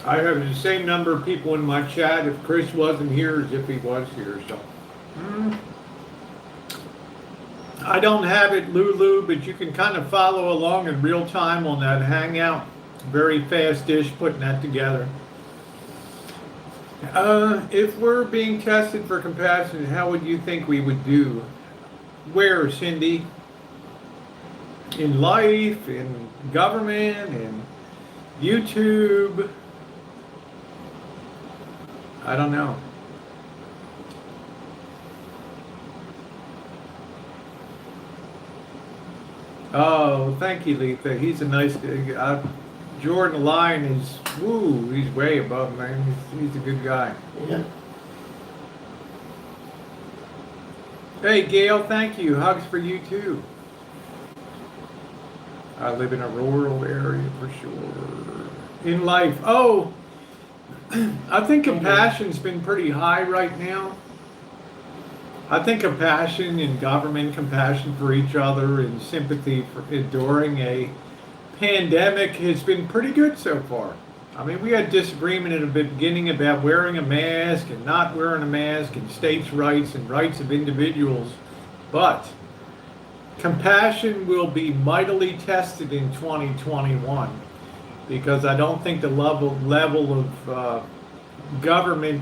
I have the same number of people in my chat if Chris wasn't here as if he was here, so. I don't have it, Lulu, but you can kind of follow along in real time on that Hangout. Very fast-ish putting that together. If we're being tested for compassion, how would you think we would do? Where, Cindy? In life, in government, in YouTube? I don't know. Oh, thank you, Letha. He's a nice guy. Jordan Lyon is, woo, he's way above, man. He's a good guy. Yeah. Hey, Gail, thank you. Hugs for you, too. I live in a rural area for sure. In life, oh, I think compassion's been pretty high right now. I think compassion in government, compassion for each other, and sympathy for during a pandemic has been pretty good so far. I mean, we had disagreement at the beginning about wearing a mask and not wearing a mask and states' rights and rights of individuals, but compassion will be mightily tested in 2021 because I don't think the level of government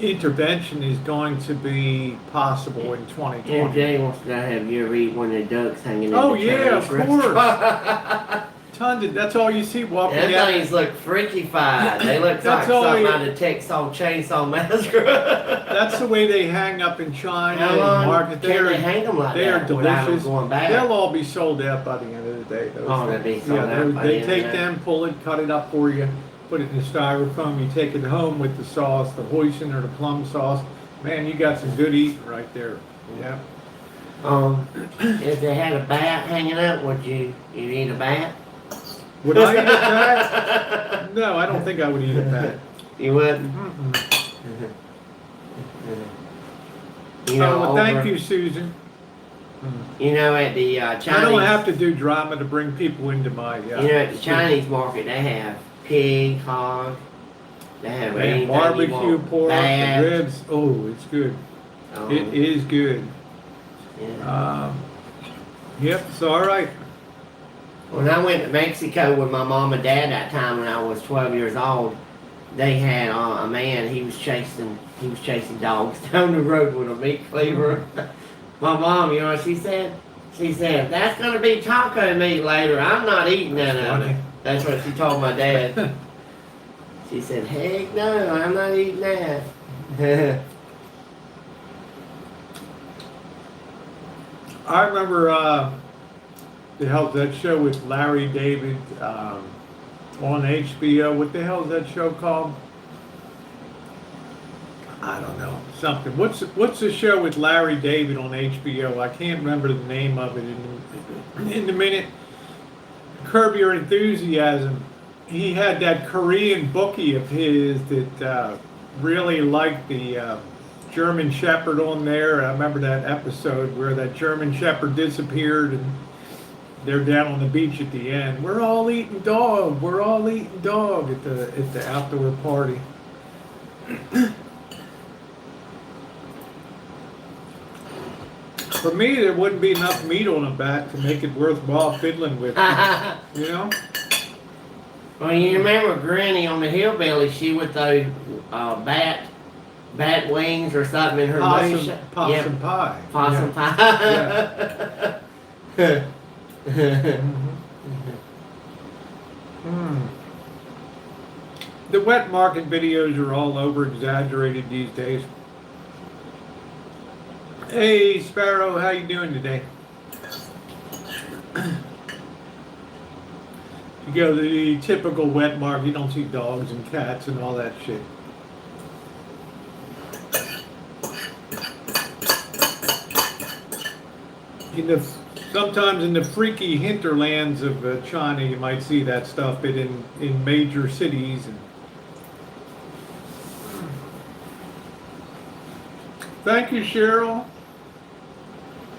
intervention is going to be possible in 2020. Yeah, Jay wants to have you ever eat one of the ducks hanging in Oh the yeah, of Chinese course. restaurant. Tons of, that's all you see walking Them down. things look freaky-fied. They look like That's all something you- out of Texas Chainsaw Massacre. That's the way they hang up in China How and long market. can they hang them like They are that without them delicious. going bad? They'll all be sold out by the end of the day. Those Oh, they'll things. be sold out by the They end of take the day. them, pull it, cut it up for you, put it in the styrofoam. You take it home with the sauce, the hoisin or the plum sauce. Man, you got some good eating right there. Yeah. If they had a bat hanging up, would you eat a bat? Would I eat a bat? No, I don't think I would eat a bat. You wouldn't? You know, well, thank you, Susan. You know, at the Chinese... I don't have to do drama to bring people into my... you know, at the Chinese market, they have pig, hog. They have barbecue pork, the ribs. Oh, it's good. Oh. It is good. Yeah. Yep, it's all right. When I went to Mexico with my mom and dad that time when I was 12 years old, they had a man. He was chasing dogs down the road with a meat cleaver. My mom, you know what she said? She said, "That's gonna be taco meat later. I'm not eating that of it." That's what she told my dad. She said, "Heck no, I'm not eating that." I remember the hell's that show with Larry David on HBO? What the hell is that show called? I don't know. Something. What's the show with Larry David on HBO? I can't remember the name of it in a minute. Curb Your Enthusiasm. He had that Korean bookie of his that really liked the German Shepherd on there. I remember that episode where that German Shepherd disappeared and they're down on the beach at the end. We're all eating dog. We're all eating dog at the outdoor party. For me, there wouldn't be enough meat on a bat to make it worthwhile fiddling with. You know? Well, you remember Granny on the Hillbilly? She with those bat wings or something in her possum yeah. pie. Possum pie. Yeah. The wet market videos are all over exaggerated these days. Hey Sparrow, how you doing today? You go to the typical wet market, you don't see dogs and cats and all that shit. Sometimes in the freaky hinterlands of China, you might see that stuff, but in major cities. Thank you, Cheryl.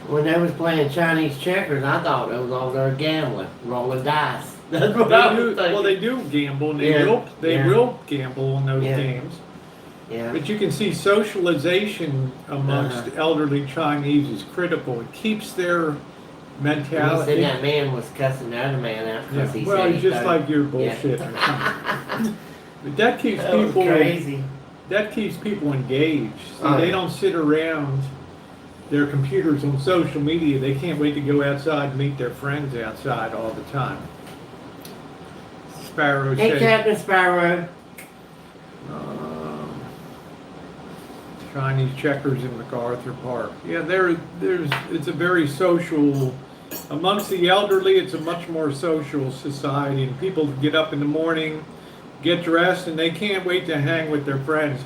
When they was playing Chinese checkers, I thought it was over there gambling, rolling dice. That's what I was thinking. Well, they do gamble, and they will gamble in those games. Yeah. But you can see socialization amongst elderly Chinese is critical. It keeps their mentality. You said that man was cussing the other man out because he said he's just like your bullshit or something. But that keeps people crazy. That keeps people engaged. So they don't sit around their computers on social media. They can't wait to go outside and meet their friends outside all the time. Sparrow Hey, said, Captain Sparrow. Chinese checkers in MacArthur Park. Yeah, it's a very social, amongst the elderly, it's a much more social society, and people get up in the morning, get dressed, and they can't wait to hang with their friends.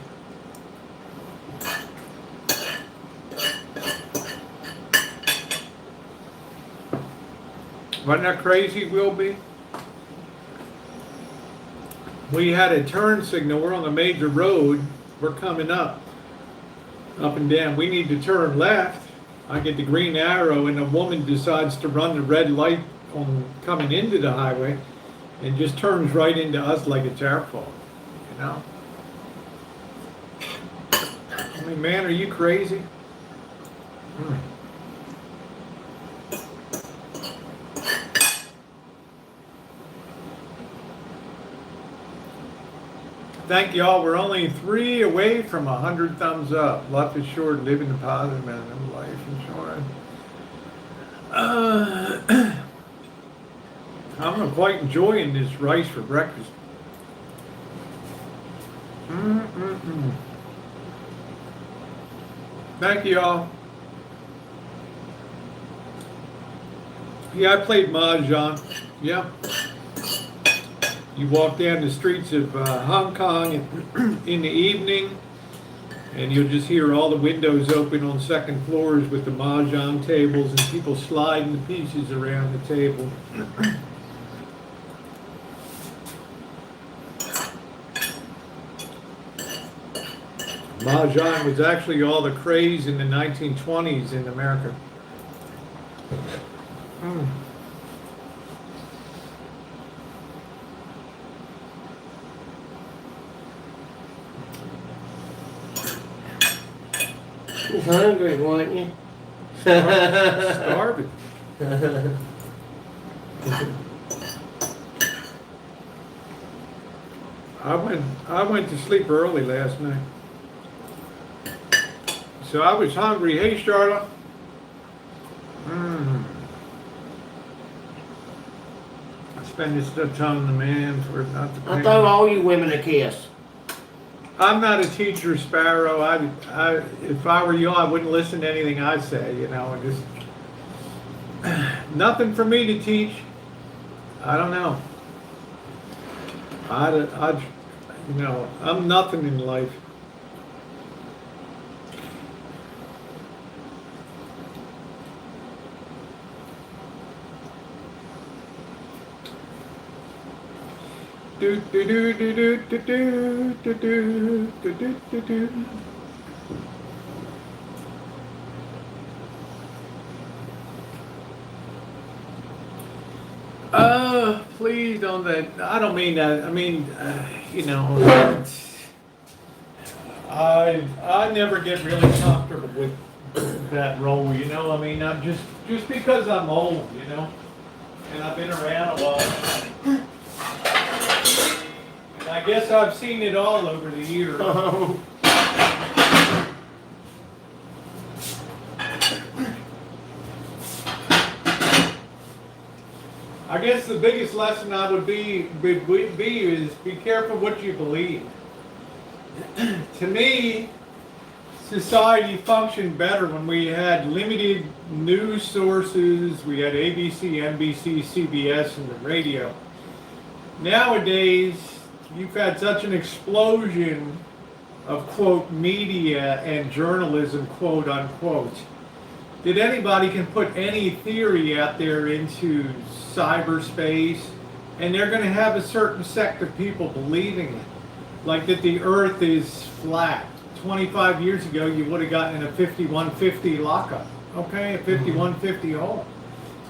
Wasn't that crazy, Wilby? We had a turn signal. We're on a major road. We're coming up and down. We need to turn left. I get the green arrow, and a woman decides to run the red light on coming into the highway and just turns right into us like it's our fault, you know? I mean, man, are you crazy? Thank y'all. We're only 3 away from 100 thumbs up. Life is short. Living the positive man in life insurance. I'm quite enjoying this rice for breakfast. Thank you all. Yeah, I played Mahjong. Yeah. You walk down the streets of Hong Kong in the evening, And you'll just hear all the windows open on second floors with the mahjong tables and people sliding the pieces around the table. Mahjong was actually all the craze in the 1920s in America. You was hungry, weren't you? Starving. I went to sleep early last night. So I was hungry. Hey, Charlotte. I spend this stuff telling the man for not to pay. I throw all you women a kiss. I'm not a teacher, Sparrow. If I were you, I wouldn't listen to anything I say, you know, and just nothing for me to teach. I don't know. You know, I'm nothing in life. Do do do do do do do do do do do do. Please don't that. I don't mean that. I mean, you know, I never get really comfortable with that role. You know, I mean, I'm just because I'm old, you know, and I've been around a while. And I guess I've seen it all over the years. I guess the biggest lesson I would be is be careful what you believe. To me, society functioned better when we had limited news sources. We had ABC, NBC, CBS, and the radio. Nowadays, you've had such an explosion of, quote, media and journalism, quote, unquote, that anybody can put any theory out there into cyberspace, and they're going to have a certain sect of people believing it. Like that the earth is flat. 25 years ago, you would have gotten in a 5150 lockup, okay, a 5150 hole.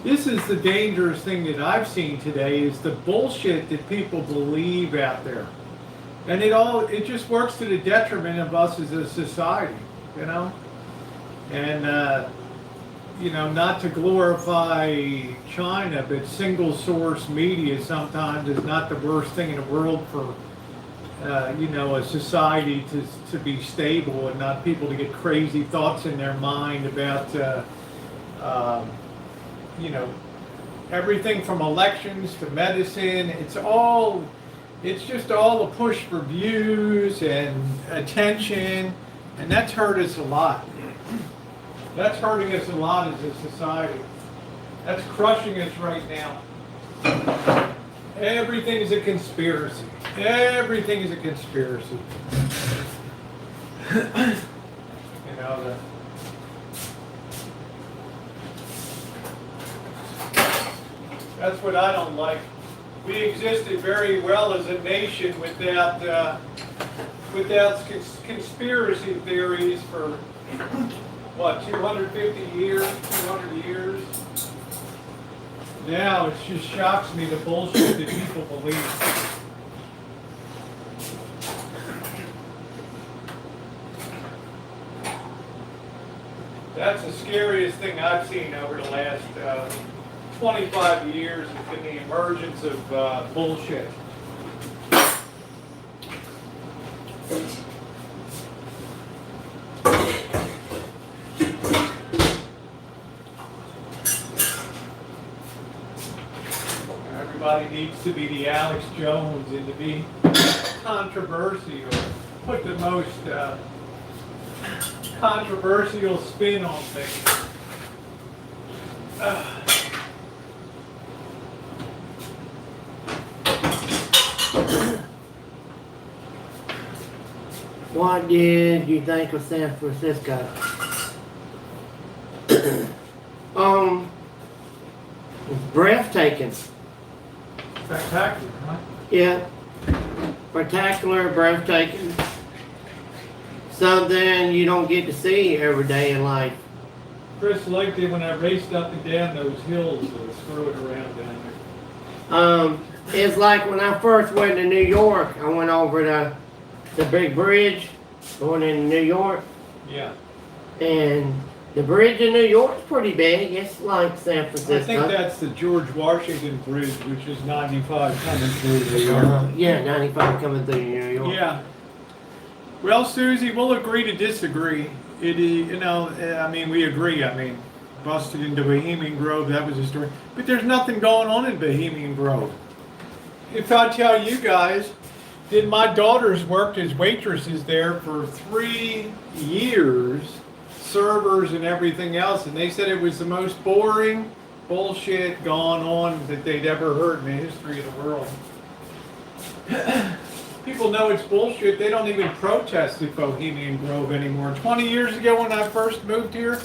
This is the dangerous thing that I've seen today, is the bullshit that people believe out there. And it just works to the detriment of us as a society, you know? And, you know, not to glorify China, but single source media sometimes is not the worst thing in the world for, you know, a society to be stable and not people to get crazy thoughts in their mind about, you know, everything from elections to medicine. It's just all a push for views and attention, and that's hurt us a lot. That's hurting us a lot as a society. That's crushing us right now. Everything is a conspiracy. Everything is a conspiracy. You know, that's what I don't like. We existed very well as a nation without conspiracy theories for, what, 250 years, 200 years? Now it just shocks me the bullshit that people believe. That's the scariest thing I've seen over the last 25 years, has been the emergence of bullshit. Everybody needs to be the Alex Jones and to be controversial, put the most controversial spin on things. What did you think of San Francisco? Breathtaking. Spectacular, huh? Yeah. Spectacular, breathtaking. Something you don't get to see every day in life. Chris liked it when I raced up and down those hills screwing around down there. It's like when I first went to New York, I went over the big bridge going into New York. Yeah. And the bridge in New York's pretty big. It's like San Francisco. I think that's the George Washington Bridge, which is 95 coming through New York. Yeah, 95 coming through New York. Yeah. Well, Susie, we'll agree to disagree. We agree. Busted into Bohemian Grove, that was a story. But there's nothing going on in Bohemian Grove. If I tell you guys, that my daughters worked as waitresses there for 3 years, servers and everything else, and they said it was the most boring bullshit going on that they'd ever heard in the history of the world. People know it's bullshit. They don't even protest at Bohemian Grove anymore. 20 years ago when I first moved here,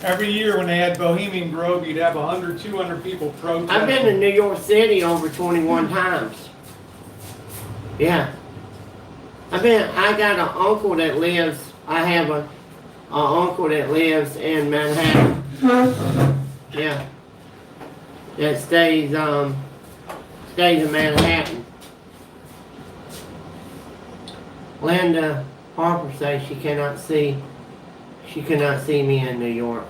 every year when they had Bohemian Grove, you'd have 100, 200 people protest. I've been to New York City over 21 times. Yeah. I got an uncle that lives, I have an uncle that lives in Manhattan. Yeah. That stays in Manhattan. Linda Harper says she cannot see me in New York.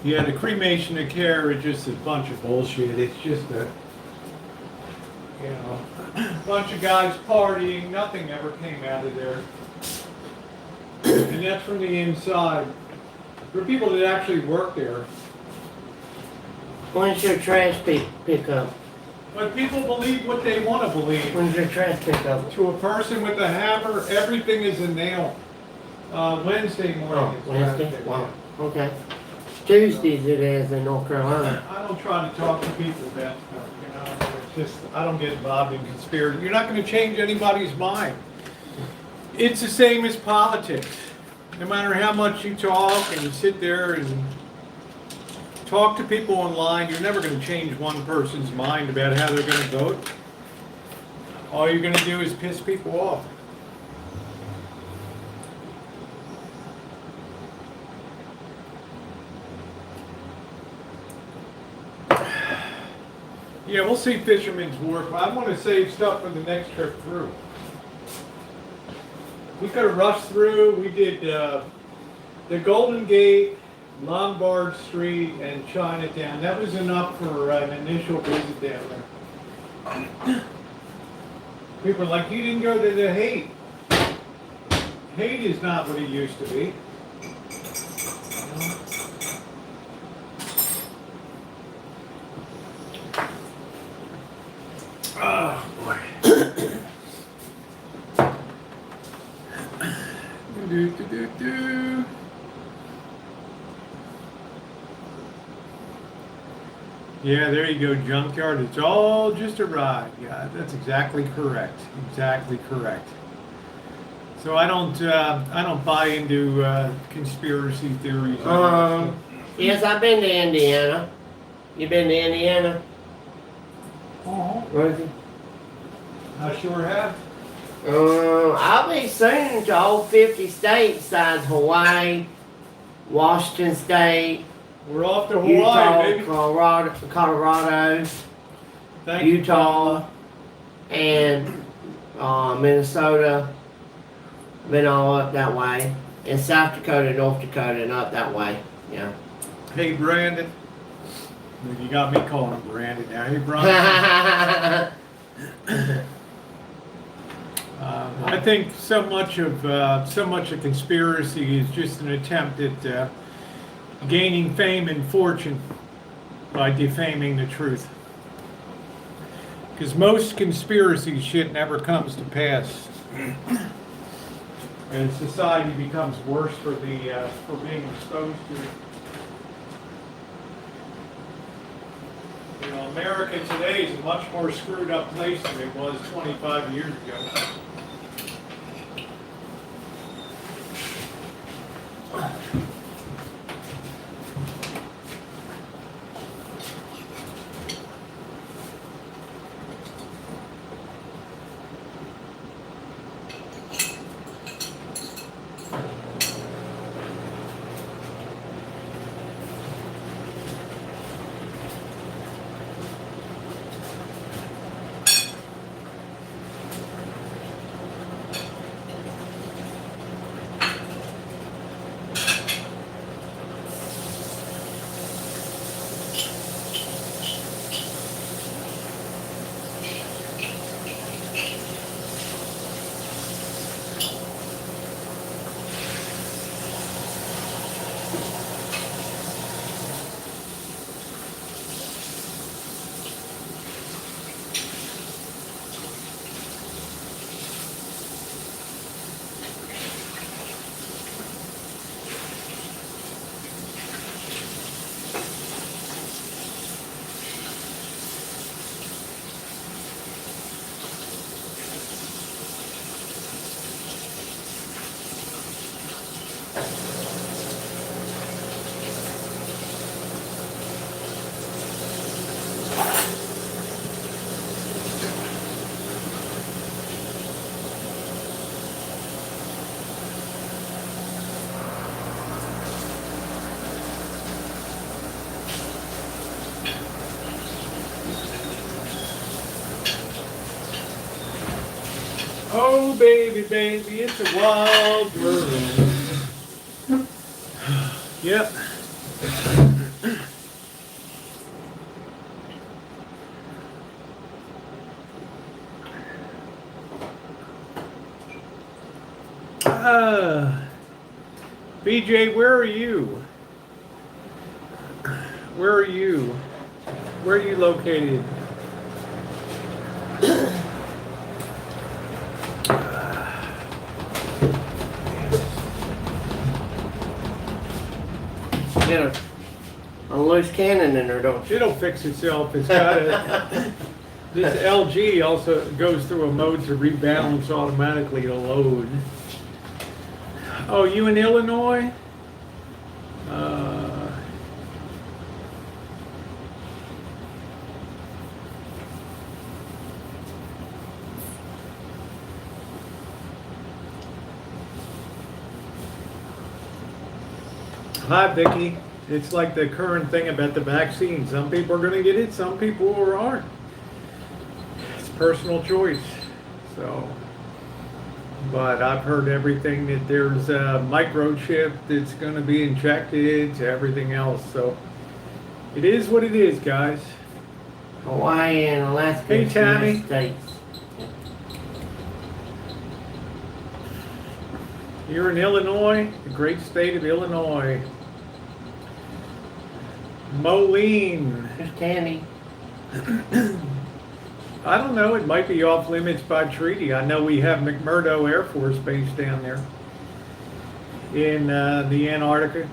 Yeah, the cremation of care is just a bunch of bullshit. It's just a bunch of guys partying. Nothing ever came out of there. And that's from the inside. For people that actually work there. When's your trash pick up? But people believe what they want to believe. When's your trash pick up? To a person with a hammer, everything is a nail. Wednesday morning. Wednesday? Wow. Okay. Tuesdays it is in North Carolina. I don't try to talk to people about stuff, It's just, I don't get involved in conspiracy. You're not going to change anybody's mind. It's the same as politics. No matter how much you talk and you sit there and talk to people online, you're never going to change one person's mind about how they're going to vote. All you're going to do is piss people off. Yeah, we'll see Fisherman's Wharf. I want to save stuff for the next trip through. We could have rushed through. We did the Golden Gate, Lombard Street, and Chinatown. That was enough for an initial visit down there. People are like, you didn't go to the Haight. Haight is not what it used to be. Oh, boy. Yeah, there you go, junkyard. It's all just a ride. Yeah, that's exactly correct. Exactly correct. So I don't buy into conspiracy theories. Yes, I've been to Indiana. You been to Indiana? Rosie? I sure have. I'll be soon to all 50 states besides Hawaii, Washington State, We're off to Hawaii, Utah, baby. Colorado, Thank Utah, and Minnesota. Been all up that way. And South Dakota, North Dakota, and up that way. Yeah. you. Hey, Brandon. You got me calling him Brandon now. Hey, Brandon. I think so much of conspiracy is just an attempt at gaining fame and fortune by defaming the truth. Because most conspiracy shit never comes to pass, and society becomes worse for being exposed to it. America today is a much more screwed up place than it was 25 years ago. Oh, baby, baby, it's a wild world. Yep. BJ, where are you? Where are you? Where are you located? Get a loose cannon in there, don't you? It'll fix itself. It's got a. This LG also goes through a mode to rebalance automatically to load. Oh, you in Illinois? Hi, Vicky. It's like the current thing about the vaccine. Some people are going to get it, some people aren't. It's personal choice. So, but I've heard everything that there's a microchip that's going to be injected to everything else. So, it is what it is, guys. Hawaii and Alaska. Hey, Tammy. States. You're in Illinois, the great state of Illinois. Moline. There's Tammy. I don't know, it might be off limits by treaty. I know we have McMurdo Air Force Base down there in the Antarctica.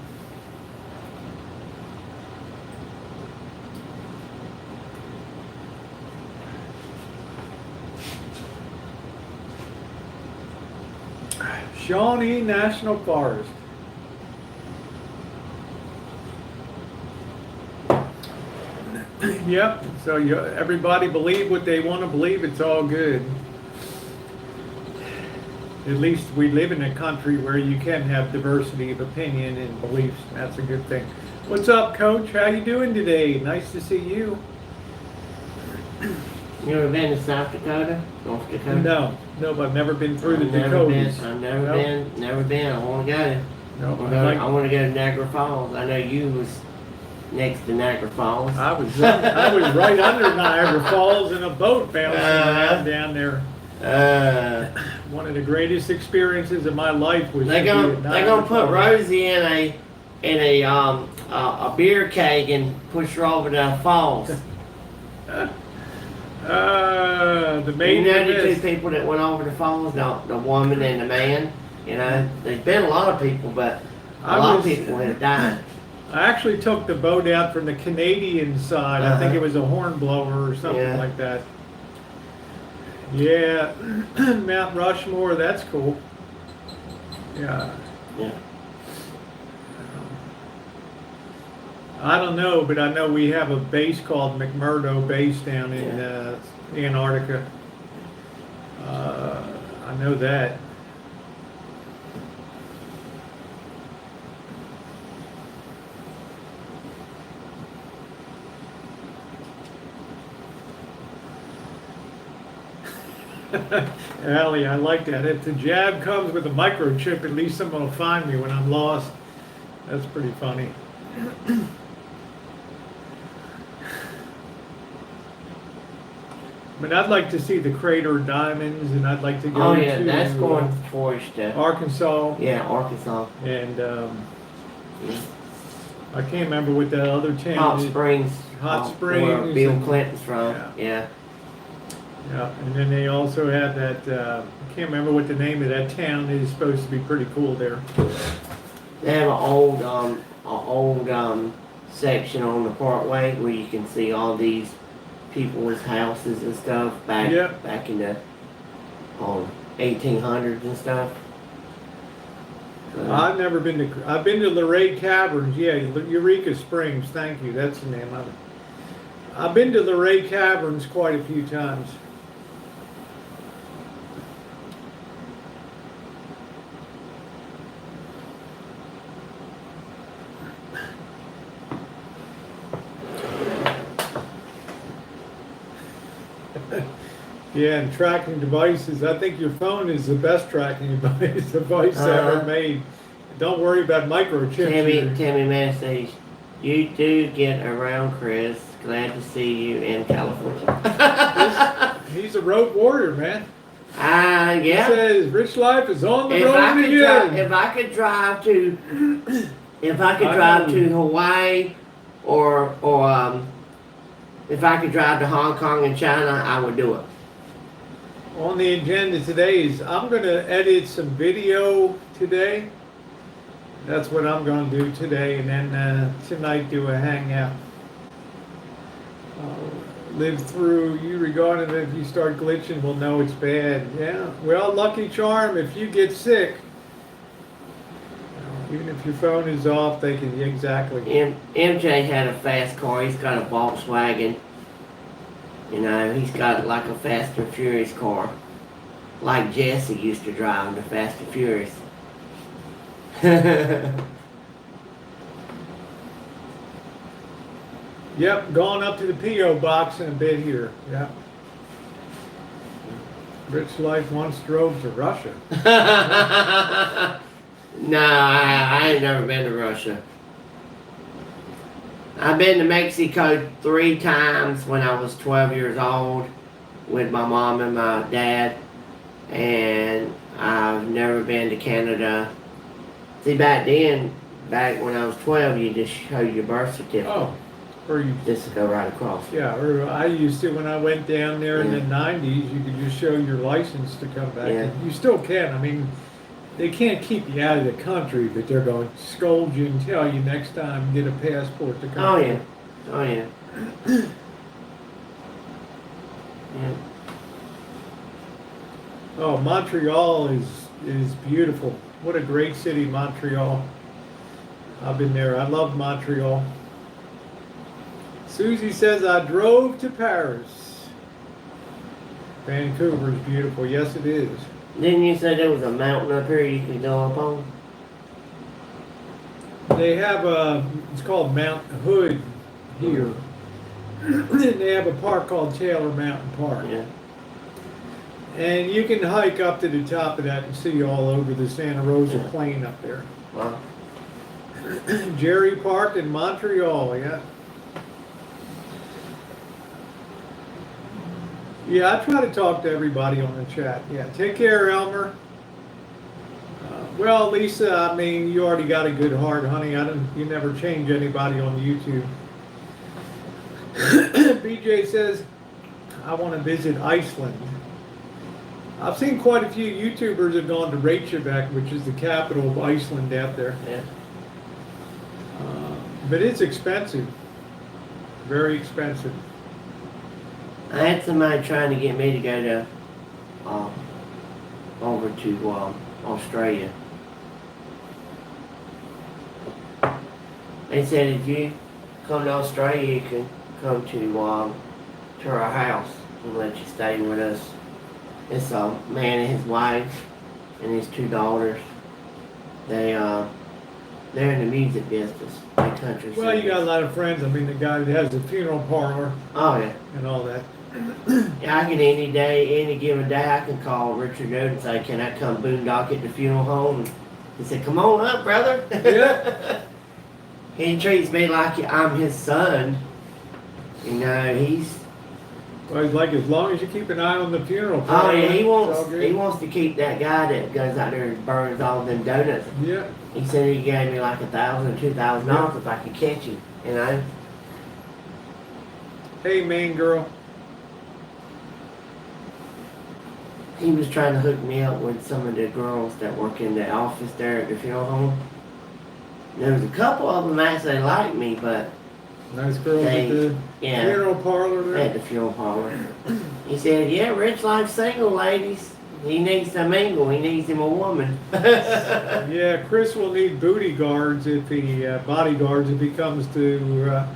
Shawnee National Forest. Yep, so everybody believe what they want to believe, it's all good. At least we live in a country where you can have diversity of opinion and beliefs, and that's a good thing. What's up, Coach? How you doing today? Nice to see you. You ever been to South Dakota? North Dakota? No, I've never been through the Dakotas. I've never been. I want to go. No, I want to go to Niagara Falls. I know you was next to Niagara Falls. I was right under Niagara Falls in a boat bouncing around down there. One of the greatest experiences of my life was. They're gonna put Rosie in a beer keg and push her over the falls. The main. You know the two people that went over the falls, the woman and the man. You know, there's been a lot of people, but a lot of people have died. I actually took the boat out from the Canadian side. I think it was a hornblower or something like that. Yeah, Mount Rushmore, that's cool. Yeah. I don't know, but I know we have a base called McMurdo Base down in Antarctica. I know that. Allie, I like that. If the jab comes with a microchip, at least someone will find me when I'm lost. That's pretty funny. But I'd like to see the crater diamonds, and I'd like to go to that's going towards Arkansas. Yeah, Arkansas. And I can't remember what that other town Hot is. Springs. Hot Springs. Where Bill Clinton's from. Yeah. Yeah, and then they also have that, I can't remember what the name of that town is, supposed to be pretty cool there. They have an old section on the parkway where you can see all these people's houses and stuff back in the 1800s and stuff. I've never been to, I've been to Luray Caverns, Eureka Springs, thank you, that's the name of it. I've been to Luray Caverns quite a few times. Yeah, and tracking devices. I think your phone is the best tracking device ever made. Don't worry about microchips. Tammy message, you do get around, Chris. Glad to see you in California. He's a road warrior, man. Yeah. He says rich life is on the road again. If I could drive to Hawaii or if I could drive to Hong Kong and China, I would do it. On the agenda today is I'm going to edit some video today. That's what I'm going to do today, and then tonight do a hangout. Live through you regarding it. If you start glitching, we'll know it's bad. Yeah, well, lucky charm, if you get sick, even if your phone is off, they can, exactly. MJ had a fast car. He's got a Volkswagen. You know, he's got like a Fast and Furious car. Like Jesse used to drive the Fast and Furious. Yep, going up to the P.O. box in a bit here. Yeah. Rich Life once drove to Russia. No, I ain't never been to Russia. I've been to Mexico 3 times when I was 12 years old with my mom and my dad. And I've never been to Canada. See, back when I was 12, you just show your birth certificate. Oh. Or you just go right across. Yeah, or I used to when I went down there in the 90s, you could just show your license to come back. Yeah. You still can. I mean, they can't keep you out of the country, but they're going to scold you and tell you next time get a passport to come. Oh yeah, oh yeah. Yeah. Oh, Montreal is beautiful. What a great city, Montreal. I've been there. I love Montreal. Susie says, I drove to Paris. Vancouver's beautiful. Yes, it is. Didn't you say there was a mountain up here you could go up on? They have it's called Mount Hood here. And they have a park called Taylor Mountain Park. Yeah. And you can hike up to the top of that and see all over the Santa Rosa Plain up there. Wow. Jerry Park in Montreal, yeah. Yeah, I try to talk to everybody on the chat. Yeah, take care, Elmer. Well, Lisa, I mean, you already got a good heart, honey. You never change anybody on YouTube. BJ says, I want to visit Iceland. I've seen quite a few YouTubers have gone to Reykjavik, which is the capital of Iceland out there. Yeah. But it's expensive. Very expensive. I had somebody trying to get me to go to over to Australia. They said if you come to Australia, you can come to our house and let you stay with us. It's a man and his wife and his 2 daughters. They're in the music business. They country Well, you got a lot of friends. I mean, the guy that has the funeral parlor. Oh yeah. And all that. Yeah, I can any given day, I can call Richard Road and say, can I come boondock at the funeral home? And he said, come on up, brother. Yeah. He treats me like I'm his son. You know, Well, he's like, as long as you keep an eye on the funeral oh parlor. yeah, he wants to keep that guy that goes out there and burns all them donuts. Yeah. He said he gave me like $1,000, $2,000 if I could catch him. You know. Hey, main girl. He was trying to hook me up with some of the girls that work in the office there at the funeral home. There was a couple of them actually liked me, but Nice girls at the funeral parlor there. At the funeral parlor. He said, yeah, Rich Life's single, ladies. He needs to mingle. He needs him a woman. Yeah, Chris will need bodyguards if he comes to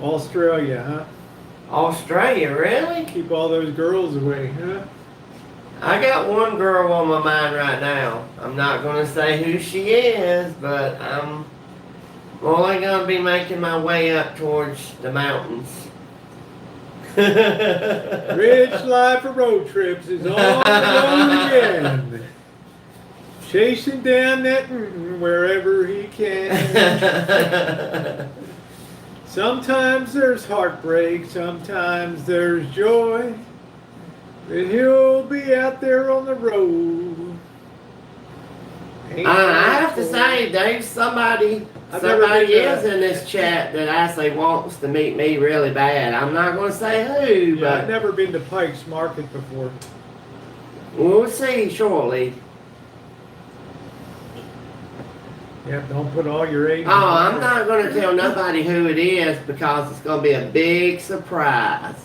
Australia, huh? Australia, really? Keep all those girls away, huh? I got one girl on my mind right now. I'm not going to say who she is, but I'm only going to be making my way up towards the mountains. Rich life of road trips is on the road again. Chasing down that wherever he can. Sometimes there's heartbreak, sometimes there's joy. But he'll be out there on the road. I have to say, there's somebody is in this chat that actually wants to meet me really bad. I'm not going to say who, Yeah, but I've never been to Pike's Market before. we'll see shortly. Yeah, don't put all your eggs. Oh, I'm not going to tell nobody who it is because it's going to be a big surprise.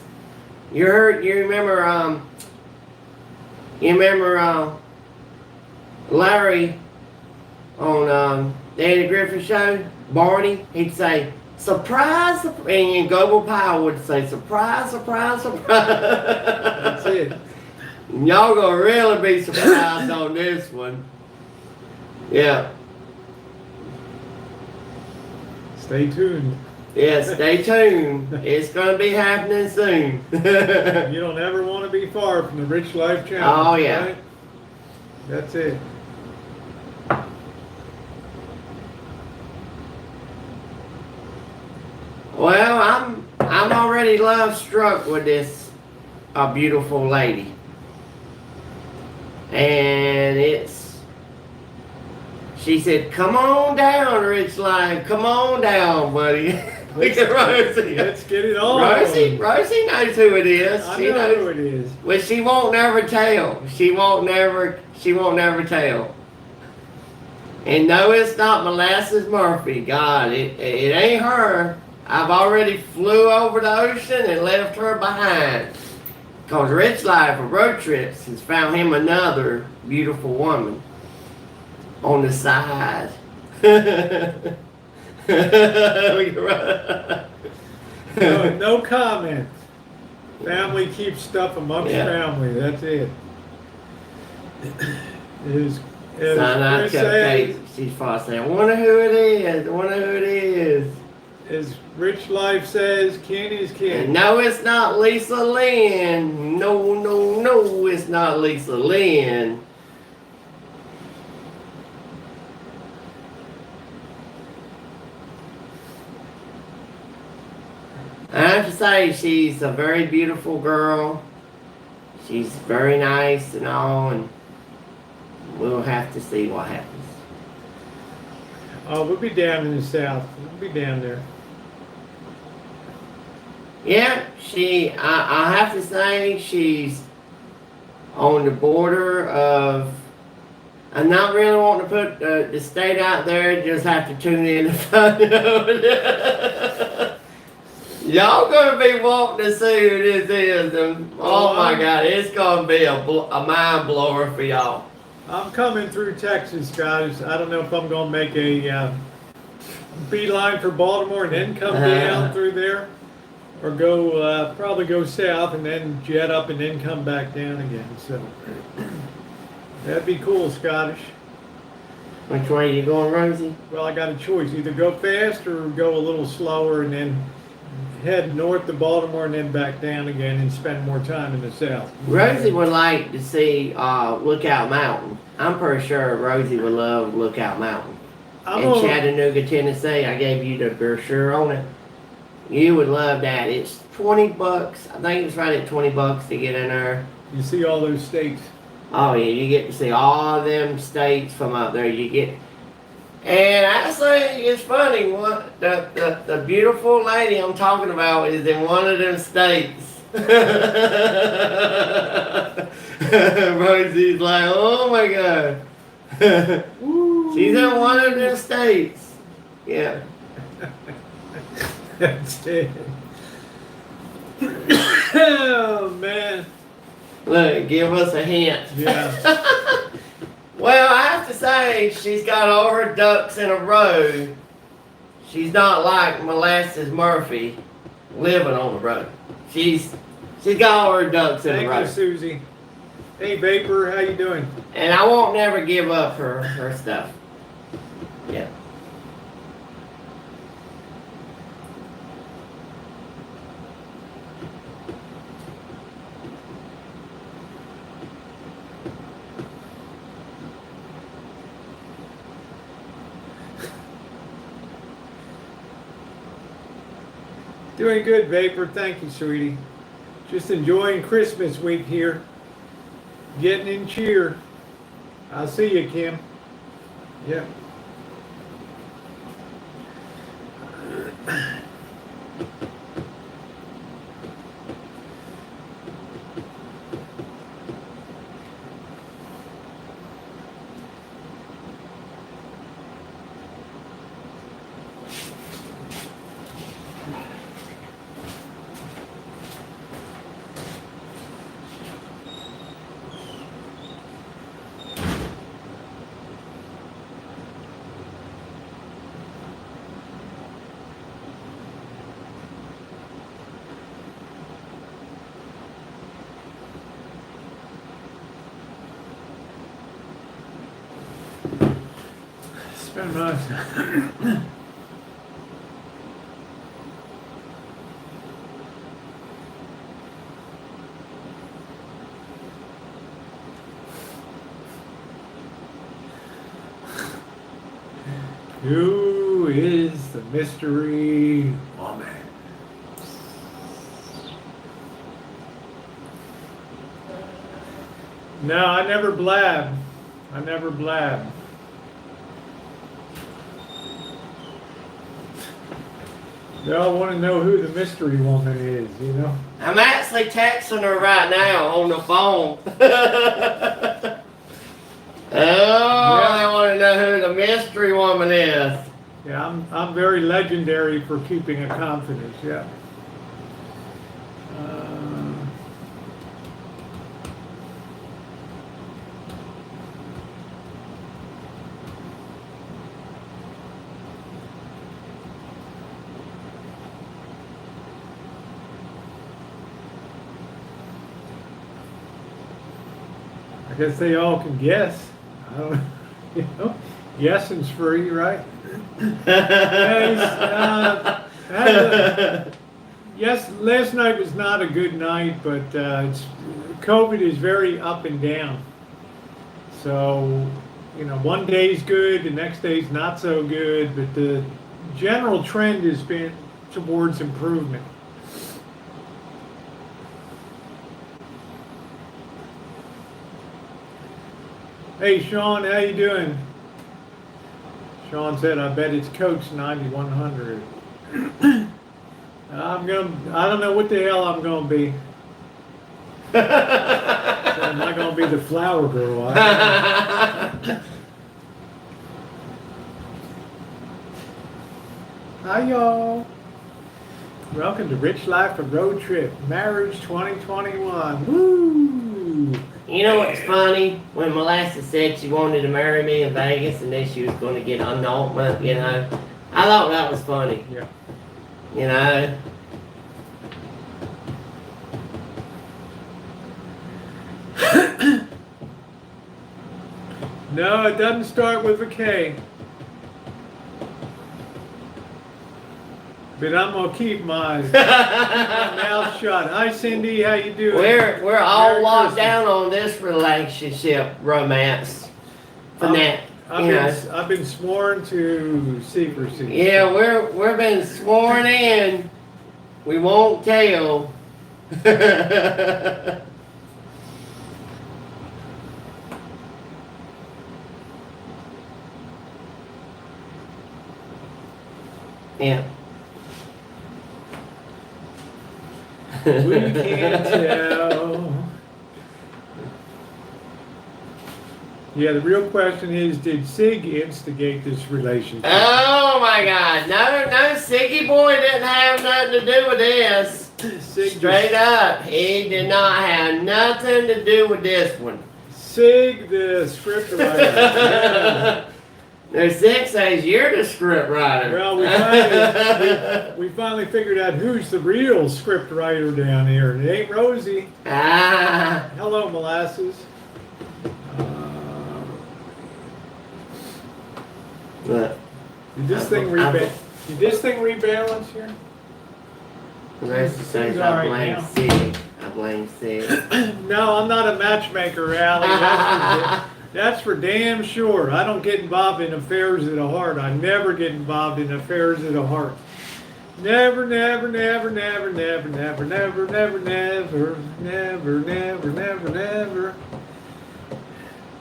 You remember Larry on the Andy Griffith Show, Barney? He'd say, surprise, and Global Power would say, surprise, surprise, surprise. That's it. Y'all gonna really be surprised on this one. Yeah. Stay tuned. Yeah, stay tuned. It's gonna be happening soon. You don't ever want to be far from the Rich Life Challenge. Oh, yeah. Right? That's it. Well, I'm already love struck with this beautiful lady. And she said, come on down, Rich Life. Come on down, buddy. Look at Rosie. Let's get it on. Rosie knows who it is. I She know knows who it is. Well, she won't never tell. She won't never tell. And no, it's not Molasses Murphy. God, it ain't her. I've already flew over the ocean and left her behind. Because Rich Life of Road Trips has found him another beautiful woman on the side. No comment. Family keeps stuff amongst family. That's it. Is Cyanide cupcakes. She's probably saying, I wonder who it is. I wonder who it is. As Rich Life says, kin is kin. And no, it's not Lisa Lynn. No, it's not Lisa Lynn. I have to say, she's a very beautiful girl. She's very nice and all, and we'll have to see what happens. Oh, we'll be down in the south. We'll be down there. Yeah, I have to say, she's on the border of, I'm not really wanting to put the state out there, just have to tune in to find out. Y'all gonna be wanting to see who this is, and oh my God, it's gonna be a mind blower for y'all. I'm coming through Texas, guys. I don't know if I'm gonna make a beeline for Baltimore and then come down through there, or go probably go south and then jet up and then come back down again. So that'd be cool, Scottish. Which way you going, Rosie? Well, I got a choice: either go fast or go a little slower and then head north to Baltimore and then back down again and spend more time in the south. Rosie would like to see Lookout Mountain. I'm pretty sure Rosie would love Lookout Mountain. In Chattanooga, Tennessee, I gave you the brochure on it. You would love that. It's $20. I think it's right at $20 to get in there. You see all those states. Oh yeah, you get to see all them states from up there. You get, and actually, it's funny. What the beautiful lady I'm talking about is in one of them states. Rosie's like, oh my God. She's in one of them states. Yeah. That's it. Oh man. Look, give us a hint. Yeah. Well, I have to say, she's got all her ducks in a row. She's not like Molasses Murphy living on the road. She's got all her ducks in a row. Thank you, Susie. Hey, Vapor, how you doing? And I won't never give up her stuff. Yeah. Doing good, Vapor. Thank you, sweetie. Just enjoying Christmas week here. Getting in cheer. I'll see you, Kim. Yep. Spend my Who is the mystery woman? No, I never blab. I never blab. They all want to know who the mystery woman is, you know? I'm actually texting her right now on the phone. I want to know who the mystery woman is. Yeah, I'm very legendary for keeping a confidence, yeah. I guess they all can guess. I don't, you know, guessing's free, right? Yes, last night was not a good night, but COVID is very up and down. So, you know, one day's good, the next day's not so good, but the general trend has been towards improvement. Hey Sean, how you doing? Sean said, I bet it's Coach 9100. I don't know what the hell I'm gonna be. I'm not gonna be the flower girl. Hi y'all. Welcome to Rich Life, a Road Trip, Marriage 2021. Woo! You know what's funny? When Molasses said she wanted to marry me in Vegas and then she was going to get annulment, you know, I thought that was funny. Yeah. You know? No, it doesn't start with a K. But I'm gonna keep my mouth shut. Hi Cindy, how you doing? We're all locked down on this relationship romance. I've been sworn to secrecy. Yeah, we've been sworn in. We won't tell. Yeah. We can't tell. Yeah, the real question is, did Sig instigate this relationship? Oh my God! No, Siggy boy didn't have nothing to do with this. Sig Straight up, he did not have nothing to do with this one. Sig, the script writer. Yeah. There's Sig says you're the script writer. Well, we finally figured out who's the real script writer down here. It ain't Rosie. Ah. Hello, Molasses. Look. Did this thing rebalance here? Molasses says I blame Sig. I blame Sig. No, I'm not a matchmaker, Allie. That's for damn sure. I don't get involved in affairs of the heart. I never get involved in affairs of the heart. Never, never, never, never, never, never, never, never, never, never, never, never, never.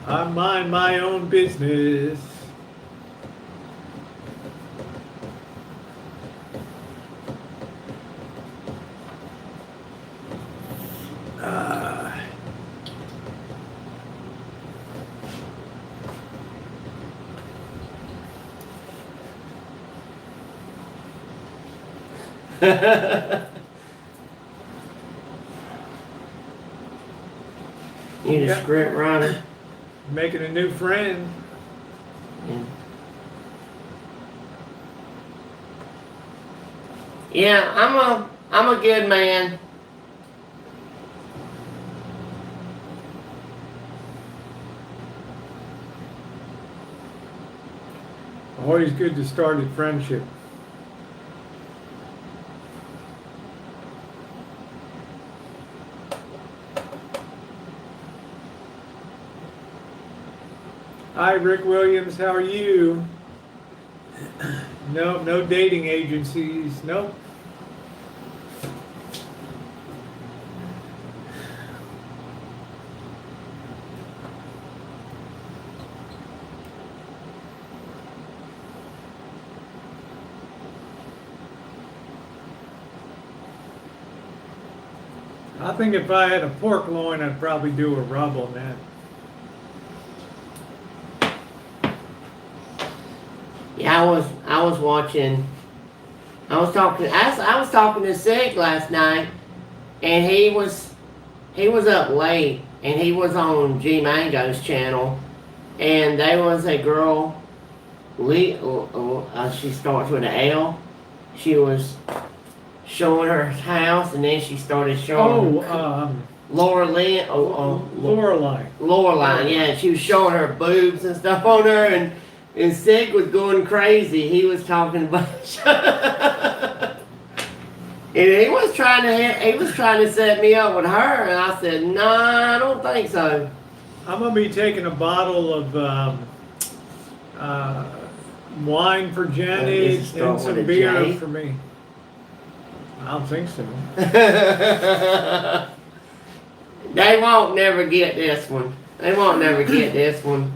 I mind my own business. You the script writer? Making a new friend. Yeah, I'm a good man. Always good to start a friendship. Hi, Rick Williams. How are you? No, no dating agencies. Nope. I think if I had a pork loin, I'd probably do a rub on that. Yeah, I was watching. I was talking to Sig last night, and he was up late, and he was on G Mango's channel, and there was a girl. She starts with an L. She was showing her house, and then she started showing. Lorelai. Lorelai, yeah. And she was showing her boobs and stuff on her, and Sig was going crazy. He was talking about, and he was trying to set me up with her, and I said, "No, I don't think so." I'm gonna be taking a bottle of wine for Jenny and some beer for me. I don't think so. They won't never get this one. They won't never get this one.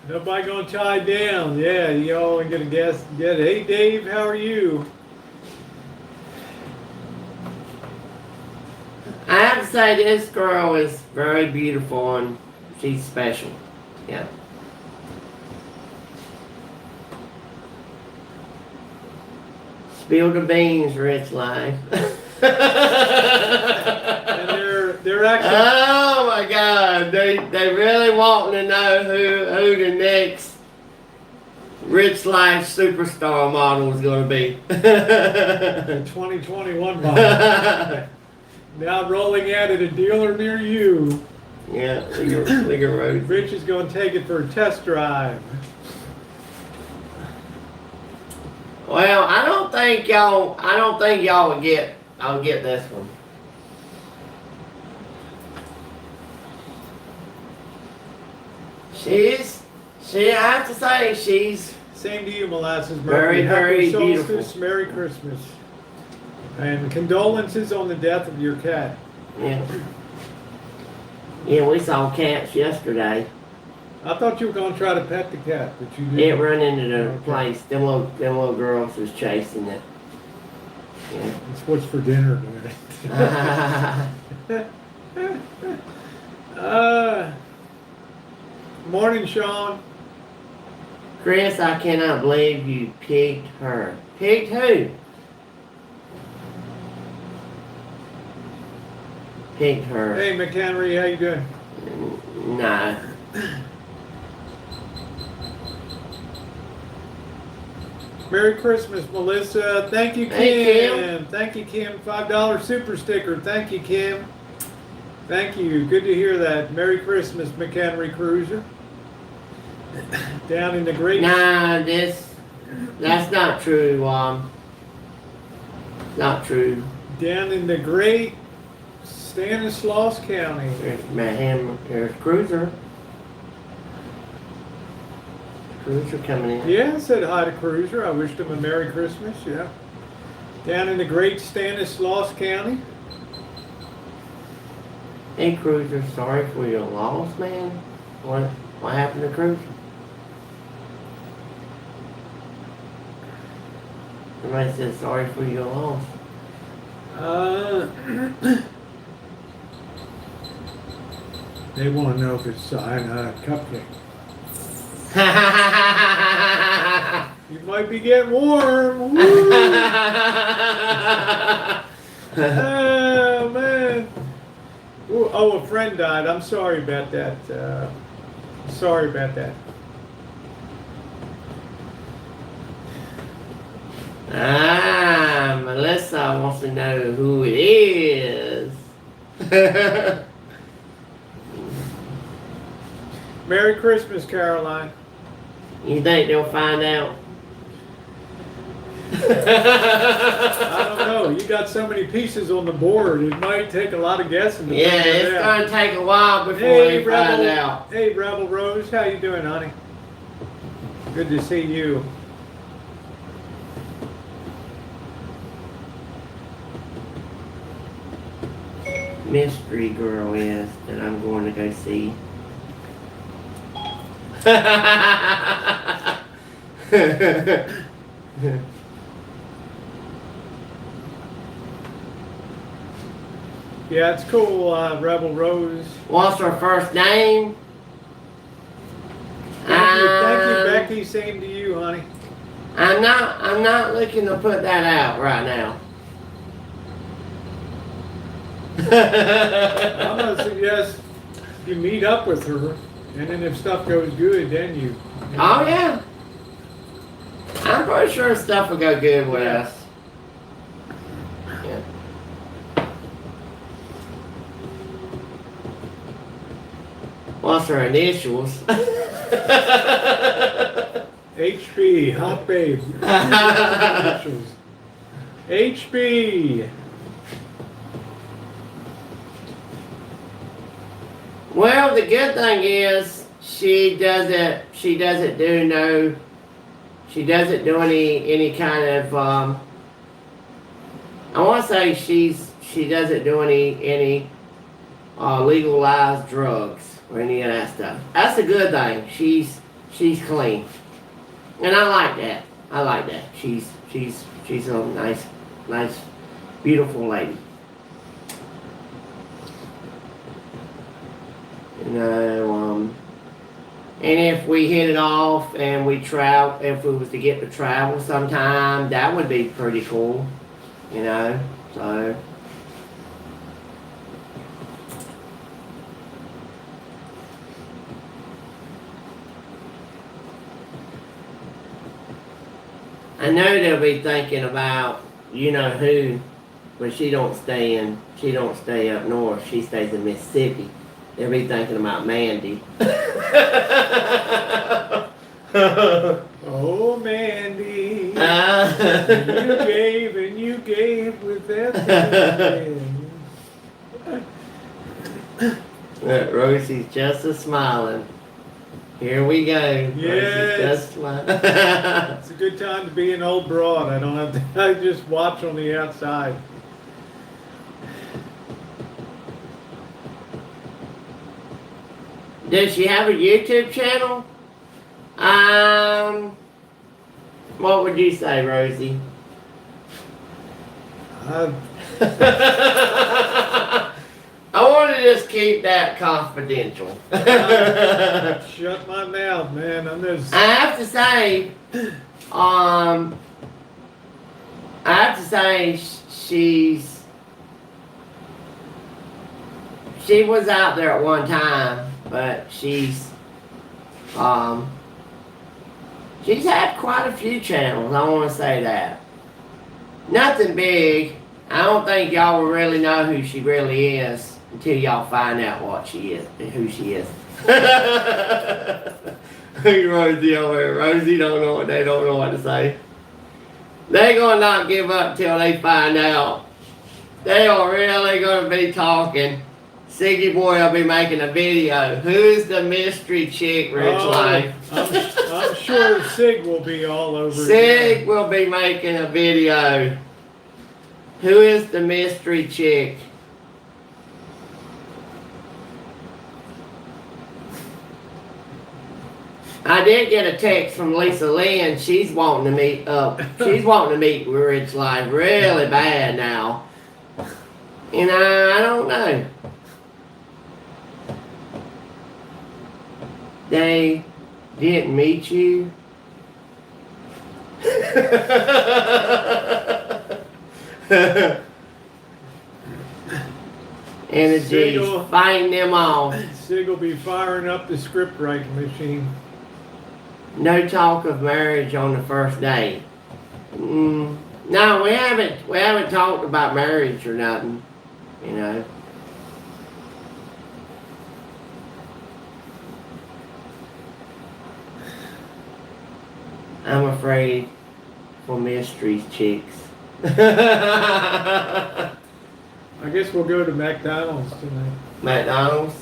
Nobody gonna tie down. Yeah, you all get a guess. Get it. Hey, Dave, how are you? I have to say this girl is very beautiful and she's special. Yeah. Spill the beans, Rich Life. And they're actually. Oh my God! They really wanting to know who the next Rich Life superstar model is going to be. The 2021 model. Now rolling out at a dealer near you. Yeah, look at Rosie. Rich is going to take it for a test drive. Well, I don't think y'all would get. I'll get this one. I have to say, she's same to you, Molasses. Very, very Solstice, beautiful. Merry Christmas. And condolences on the death of your cat. Yeah. Yeah, we saw cats yesterday. I thought you were going to try to pet the cat, but you didn't. It ran into the place. Them little girls was chasing it. Yeah. It's what's for dinner today. Morning, Sean. Chris, I cannot believe you picked her. Picked who? Picked her. Hey, McHenry, how you doing? No. Merry Christmas, Melissa. Thank you, Kim. Hey, Kim. Thank you, Kim. $5 super sticker. Thank you, Kim. Thank you. Good to hear that. Merry Christmas, McHenry Cruiser. Down in the great... Nah, that's not true, not true. Down in the great Stanislaus County. There's Cruiser. Cruiser coming in. Yeah, I said hi to Cruiser. I wished him a Merry Christmas, yeah. Down in the great Stanislaus County. Hey, Cruiser, sorry for your loss, man. What happened to Cruiser? Somebody said sorry for your loss. They want to know if it's cupcake. You might be getting warm. Woo! Oh, man. Ooh, oh, a friend died. I'm sorry about that. Sorry about that. Melissa wants to know who it is. Merry Christmas, Caroline. You think they'll find out? I don't know. You got so many pieces on the board. It might take a lot of guessing. To Yeah, it's going to take a while before they find out. Hey, Rebel Rose. How you doing, honey? Good to see you. Mystery girl is that I'm going to go see. Yeah, it's cool, Rebel Rose. What's her first name? Thank you, Becky. Same to you, honey. I'm not looking to put that out right now. I'm gonna suggest you meet up with her, and then if stuff goes good, then you. Oh yeah. I'm pretty sure stuff will go good with us. Yeah. What's her initials? HB, hot babe. HB. Well, the good thing is she doesn't do any kind of I want to say she doesn't do any legalized drugs or any of that stuff. That's a good thing. She's clean, and I like that. I like that. She's a nice, beautiful lady. You know, and if we hit it off and we travel, if we was to get to travel sometime, that would be pretty cool, you know, so. I know they'll be thinking about, you know who, but she don't stay up north, she stays in Mississippi. They'll be thinking about Mandy. Oh, Mandy. You gave with that. Rosie's just a smiling. Here we go. Yes. Rosie's just smiling. It's a good time to be an old broad. I don't have to, I just watch on the outside. Does she have a YouTube channel? What would you say, Rosie? I want to just keep that confidential. shut my mouth, man. I'm just. I have to say, she was out there at one time. But she's had quite a few channels, I want to say that. Nothing big. I don't think y'all will really know who she really is until y'all find out who she is. Rosie over here. Rosie don't know what to say. They're gonna not give up till they find out. They are really gonna be talking. Siggy Boy will be making a video. Who's the mystery chick, Rich Life? I'm sure Sig will be all over Sig will be making a video. Who is the mystery chick? I did get a text from Lisa Lynn. She's wanting to meet up. She's wanting to meet Rich Life really bad now. And I don't know. They didn't meet you. And it's just fighting them off. Sig will be firing up the script writing machine. No talk of marriage on the first date. No, we haven't talked about marriage or nothing. You know. I'm afraid for mysteries chicks. I guess we'll go to McDonald's tonight. McDonald's?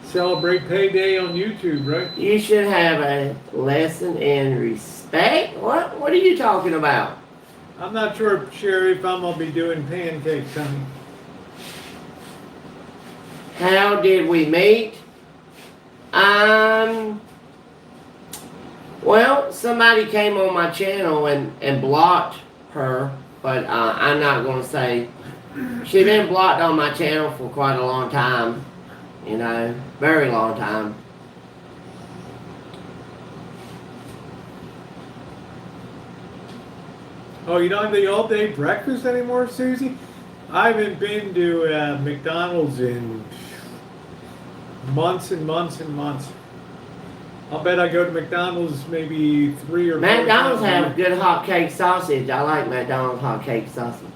Celebrate payday on YouTube, right? You should have a lesson in respect? What are you talking about? I'm not sure, Sherry, if I'm going to be doing pancakes, honey. How did we meet? Well, somebody came on my channel and blocked her, but I'm not going to say. She's been blocked on my channel for quite a long time. You know, very long time. Oh, you don't have the all-day breakfast anymore, Susie? I haven't been to McDonald's in months and months and months. I'll bet I go to McDonald's maybe 3 or 4 times. McDonald's have good hot cake sausage. I like McDonald's hot cake sausage.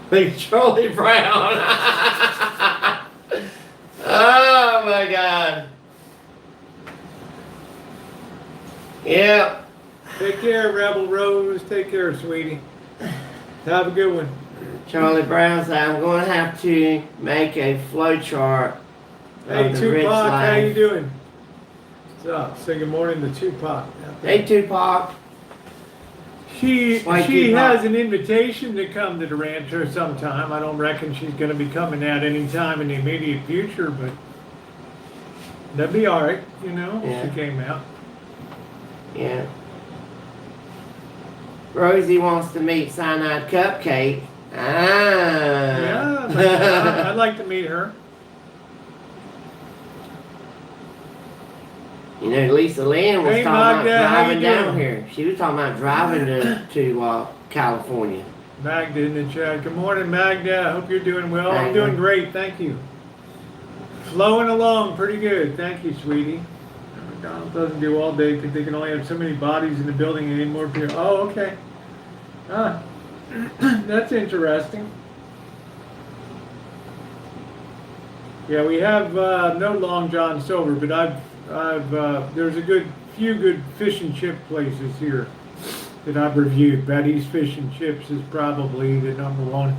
Like Charlie Brown. Oh my God. Yeah. Take care, Rebel Rose. Take care, sweetie. Have a good one. Charlie Brown said, I'm going to have to make a flow chart. Hey, Tupac, how you doing? What's up? Say good morning to Tupac. Hey, Tupac. She has an invitation to come to the Rancho sometime. I don't reckon she's going to be coming out anytime in the immediate future, but that'd be all right, you know, if she came out. Yeah. Rosie wants to meet Cyanide Cupcake. Yeah, I'd like to meet her. You know, Lisa Lynn was talking about driving down here. She was talking about driving to California. Magda in the chat. Good morning, Magda. I hope you're doing well. I'm doing great. Thank you. Flowing along pretty good. Thank you, sweetie. McDonald's doesn't do all day because they can only have so many bodies in the building and need more people. Oh, okay. Ah, that's interesting. Yeah, we have no Long John Silver, but there's a few good fish and chip places here that I've reviewed. Betty's Fish and Chips is probably the number one.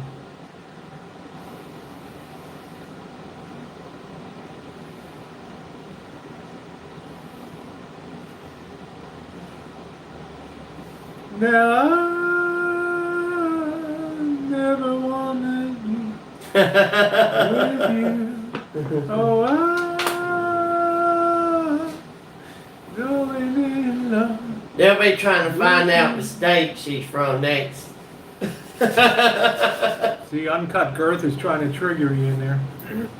Now I never wanted you with you. Oh, I'm going in love. They'll be trying to find out the state she's from next. See, Uncut Girth is trying to trigger you in there.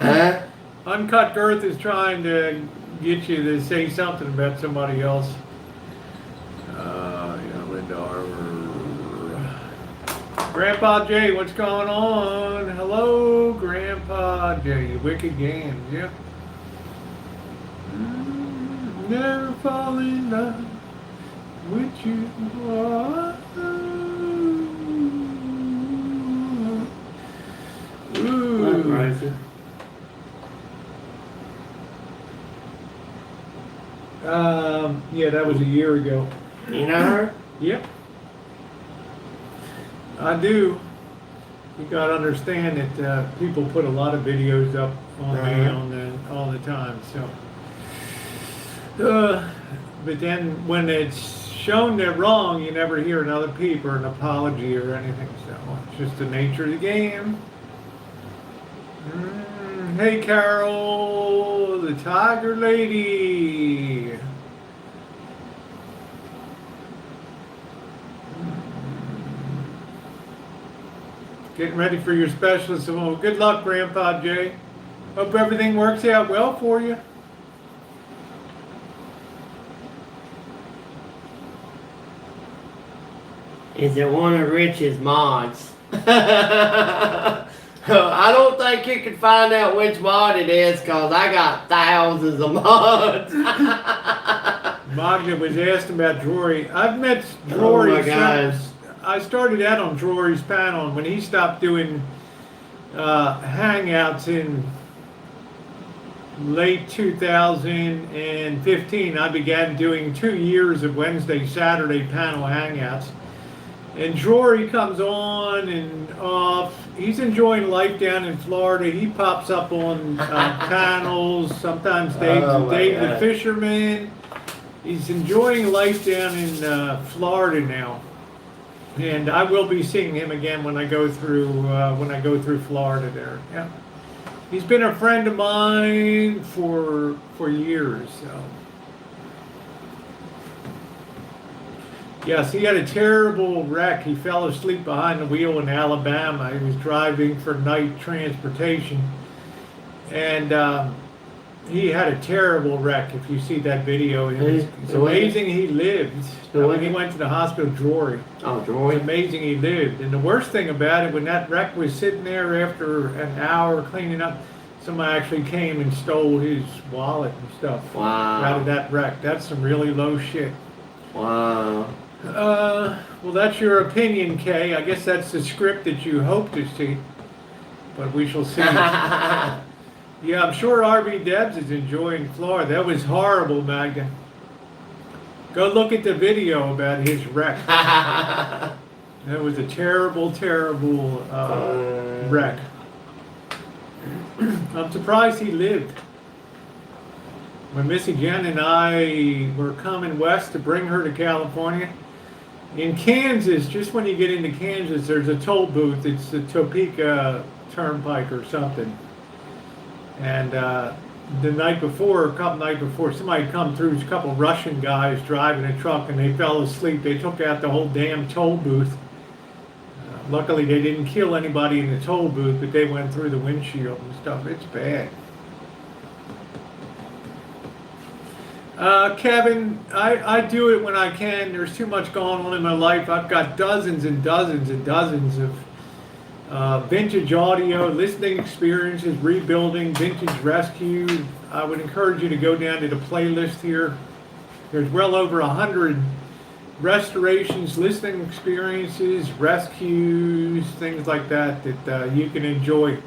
Huh? Uncut Girth is trying to get you to say something about somebody else. Linda Arbor. Grandpa Jay, what's going on? Hello, Grandpa Jay, you wicked games, yeah. Never fall in love with you. Ooh. Yeah, that was a year ago. You know her? Yep, I do. You gotta understand that people put a lot of videos up on me all the time. So, but then when it's shown they're wrong, you never hear another peep or an apology or anything. So it's just the nature of the game. Hey, Carol, the Tiger Lady. Getting ready for your specialist. Well, good luck, Grandpa Jay. Hope everything works out well for you. Is it one of Rich's mods? I don't think you can find out which mod it is because I got thousands of mods. Magda was asking about Drory. I've met Drory. Oh my gosh. I started out on Drory's panel, and when he stopped doing hangouts in late 2015, I began doing 2 years of Wednesday, Saturday panel hangouts. And Drory comes on and off. He's enjoying life down in Florida. He pops up on panels. Sometimes Dave the Fisherman. He's enjoying life down in Florida now. And I will be seeing him again when I go through Florida there. Yeah, he's been a friend of mine for years. So. Yes, he had a terrible wreck. He fell asleep behind the wheel in Alabama. He was driving for night transportation, and he had a terrible wreck. If you see that video, it's amazing he lived. When he went to the hospital, Drory. Oh, Drory. It's amazing he lived. And the worst thing about it, when that wreck was sitting there after an hour cleaning up, somebody actually came and stole his wallet and stuff out of that wreck. That's some really low shit. Wow. Well, that's your opinion, Kay. I guess that's the script that you hope to see, but we shall see. Yeah, I'm sure RB Debs is enjoying Florida. That was horrible, Magda. Go look at the video about his wreck. That was a terrible, terrible wreck. I'm surprised he lived. When Missy Jen and I were coming west to bring her to California, in Kansas, just when you get into Kansas, there's a toll booth. It's the Topeka Turnpike or something. And the night before, a couple nights before, somebody come through, a couple Russian guys driving a truck, and they fell asleep. They took out the whole damn toll booth. Luckily, they didn't kill anybody in the toll booth, but they went through the windshield and stuff. It's bad. Kevin, I do it when I can. There's too much going on in my life. I've got dozens and dozens and dozens of vintage audio, listening experiences, rebuilding, vintage rescue. I would encourage you to go down to the playlist here. There's well over 100 restorations, listening experiences, rescues, things like that you can enjoy.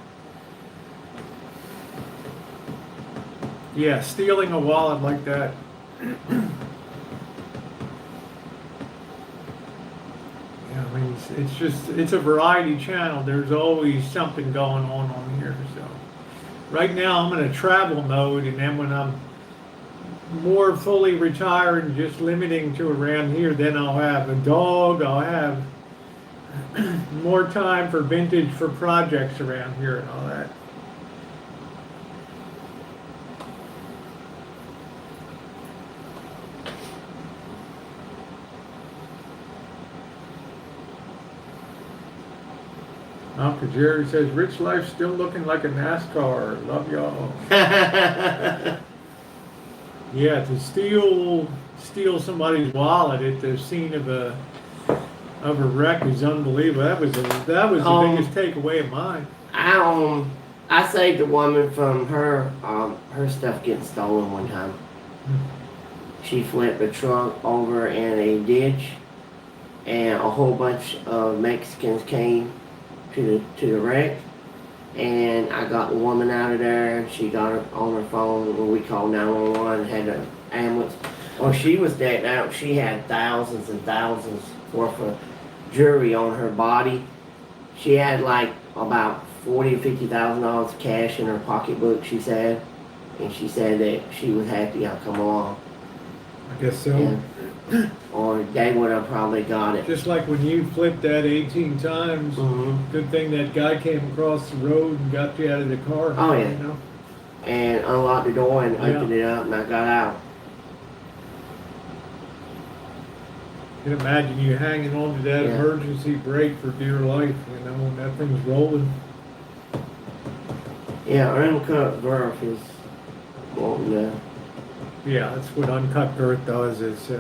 Yeah, stealing a wallet like that. Yeah, I mean, it's a variety channel. There's always something going on here. So right now I'm in a travel mode, and then when I'm more fully retired and just limiting to around here, then I'll have a dog. I'll have more time for vintage, for projects around here and all that. Uncle Jerry says, Rich Life's still looking like a NASCAR. Love y'all. Yeah, to steal somebody's wallet at the scene of a wreck is unbelievable. That was the biggest takeaway of mine. I saved a woman from her stuff getting stolen one time. She flipped a truck over in a ditch, and a whole bunch of Mexicans came to the wreck, And I got the woman out of there, and she got her on her phone when we called 911 and had an ambulance. Well, she was decked out. She had thousands and thousands worth of jewelry on her body. She had like about $40,000 to $50,000 cash in her pocketbook, she said. And she said that she was happy I come along. I guess so. And, or they would have probably got it. Just like when you flipped that 18 times, good thing that guy came across the road and got you out of the car. Oh, yeah. You know? And unlocked the door and opened it up, and I got out. You can imagine you hanging on to that emergency brake for dear life, you know, when that thing's rolling. Yeah, uncut girth is wanting to. Yeah, that's what uncut girth does. Is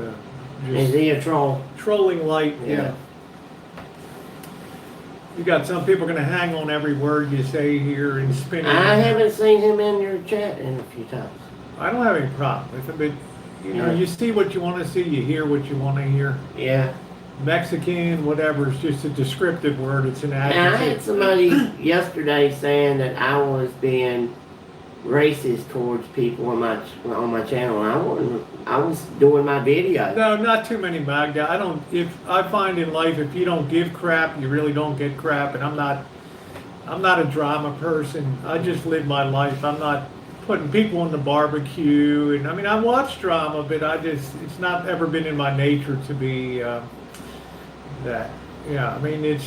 Is he a troll? Trolling light. Yeah. You got some people going to hang on every word you say here and spin it. I haven't seen him in your chat in a few times. I don't have any problem with it, but you know, you see what you want to see, you hear what you want to hear. Yeah. Mexican, whatever, it's just a descriptive word. It's an adjective. And I had somebody yesterday saying that I was being racist towards people on my channel. I was doing my video. No, not too many, Magda. I find in life, if you don't give crap, you really don't get crap. And I'm not a drama person. I just live my life. I'm not putting people on the barbecue. And I mean, I watch drama, but it's not ever been in my nature to be that. Yeah, I mean,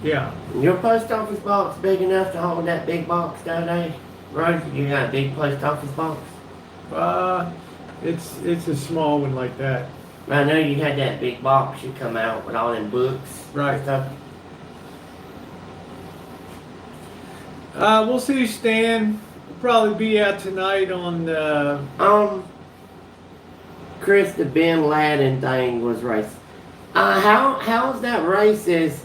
yeah. Your post office box big enough to hold that big box down there? Rosie, you got a big post office box? It's a small one like that. I know you had that big box you come out with all them books and stuff. We'll see Stan. We'll probably be out tonight on Chris, the Bin Laden thing was racist. How's that racist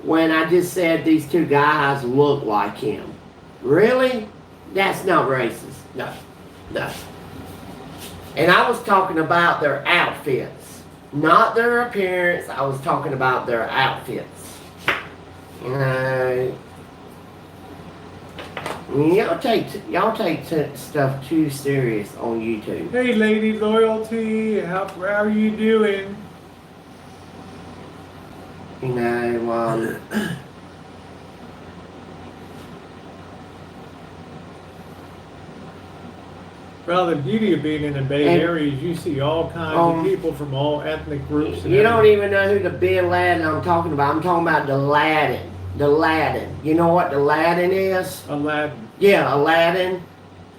when I just said these two guys look like him? Really? That's not racist. No. And I was talking about their outfits, not their appearance. I was talking about their outfits. You know, y'all take stuff too serious on YouTube. Hey, Lady Loyalty, how are you doing? You know, well, the beauty of being in the Bay Area is you see all kinds of people from all ethnic groups. You don't even know who the Bin Laden I'm talking about. I'm talking about the Laden. The Laden. You know what the Laden is? Aladdin. Yeah, Aladdin.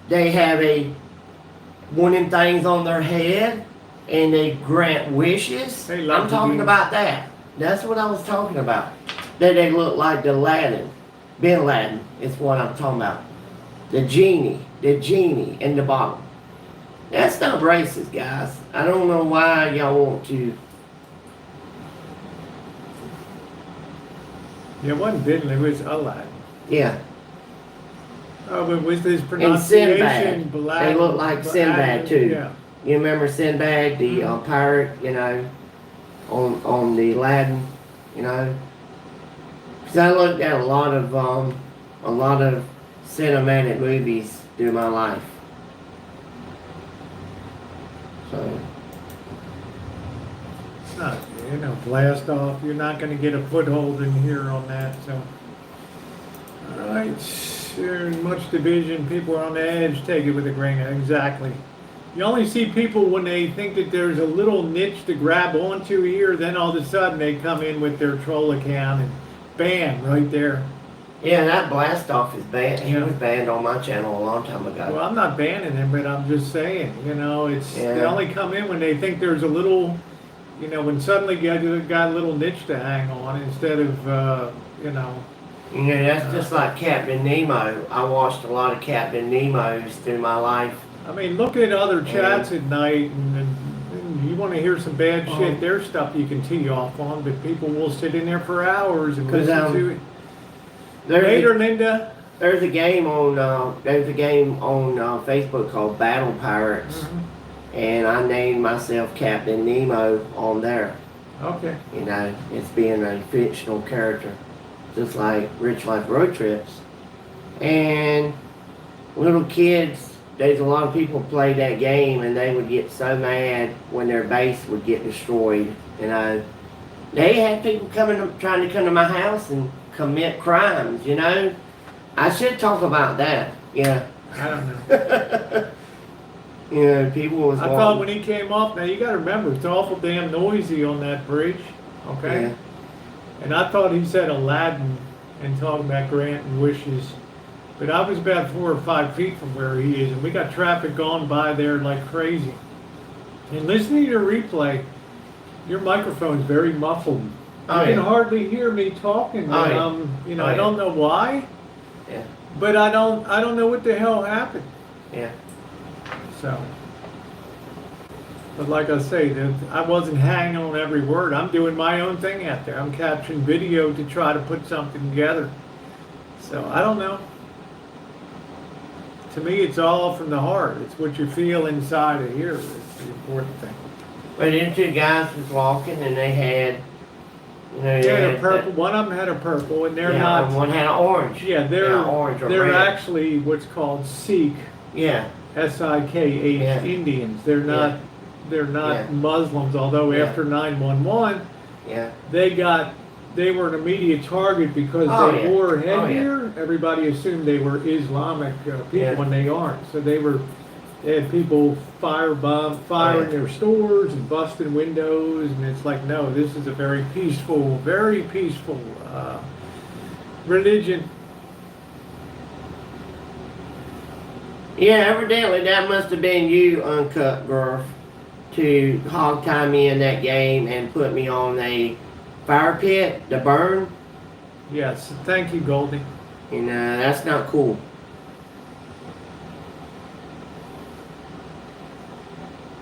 They have one of them things on their head, and they grant wishes. I'm talking about that. That's what I was talking about. That they look like the Laden. Bin Laden is what I'm talking about. The genie in the bottom. That's not racist, guys. I don't know why y'all want to. Yeah, it wasn't Bin, it was Aladdin. Yeah. Oh, but with his And pronunciation, Sinbad. They look like Sinbad too. Yeah. You remember Sinbad, the pirate, you know, on the Aladdin, you know? Because I looked at a lot of cinematic movies through my life. So. It's not, blast off. You're not going to get a foothold in here on that. So, all right, there's much division. People are on the edge. Take it with a grain of exactly. You only see people when they think that there's a little niche to grab onto here. Then all of a sudden they come in with their troll account and bam, right there. Yeah, that blast off is banned. He was banned on my channel a long time ago. Well, I'm not banning him, but I'm just saying, they only come in when they think there's a little, when suddenly you got a little niche to hang on instead of, that's just like Captain Nemo. I watched a lot of Captain Nemos through my life. I mean, look at other chats at night, and you want to hear some bad shit. There's stuff you can tee off on, but people will sit in there for hours and listen to it. Later, Linda. There's a game on Facebook called Battle Pirates, and I named myself Captain Nemo on there. Okay. It's being a fictional character. just like Rich Life Road Trips. And little kids, there's a lot of people play that game and they would get so mad when their base would get destroyed. They had people trying to come to my house and commit crimes, you know. I should talk about that. Yeah. I don't know. You know, people was. I thought when he came off, now you got to remember, it's awful damn noisy on that bridge, okay? Yeah. And I thought he said Aladdin and talking about granting wishes. But I was about 4 or 5 feet from where he is, and we got traffic going by there like crazy. And listening to your replay, your microphone's very muffled. You can hardly hear me talking. You know, I don't know why. Yeah. But I don't know what the hell happened. Yeah. So, but like I say, I wasn't hanging on every word. I'm doing my own thing out there. I'm capturing video to try to put something together. So I don't know. To me, it's all from the heart. It's what you feel inside of here. It's the important thing. But then 2 guys was walking and they had, you know, they had a purple. One of them had a purple, and they're not. And one had an orange. Yeah, they're orange or they're red. actually what's called Sikh. Yeah. SIKH Indians. They're not Muslims. Although after 9/11, they were an immediate target because they wore headgear. Everybody assumed they were Islamic people when they aren't. So they had people firing their stores and busting windows, and it's like, no, this is a very peaceful religion. Yeah, evidently that must have been you, Uncut Girl, to hog tie me in that game and put me on a fire pit to burn. Yes, thank you, Goldie. You know, that's not cool.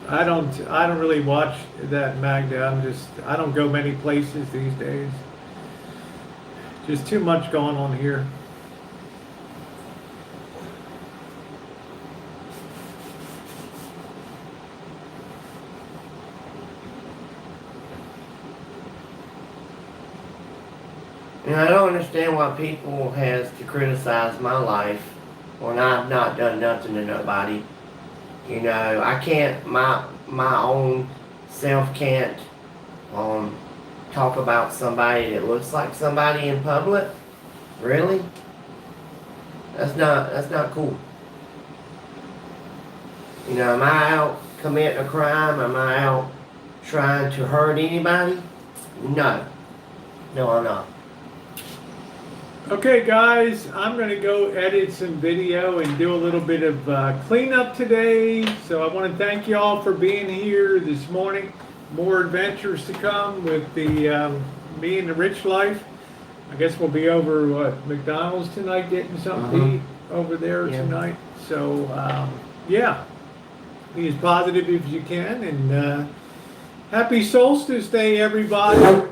I don't really watch that Magda. I don't go many places these days. Just too much going on here. And I don't understand why people has to criticize my life when I've not done nothing to nobody. You know, I can't, my own self can't talk about somebody that looks like somebody in public. Really? That's not cool. You know, am I out committing a crime? Am I out trying to hurt anybody? No. No, I'm not. Okay, guys, I'm going to go edit some video and do a little bit of cleanup today. So I want to thank you all for being here this morning. More adventures to come with the me and the Rich Life. I guess we'll be over McDonald's tonight, getting something to eat over there tonight. So yeah, be as positive as you can, and happy Solstice Day, everybody.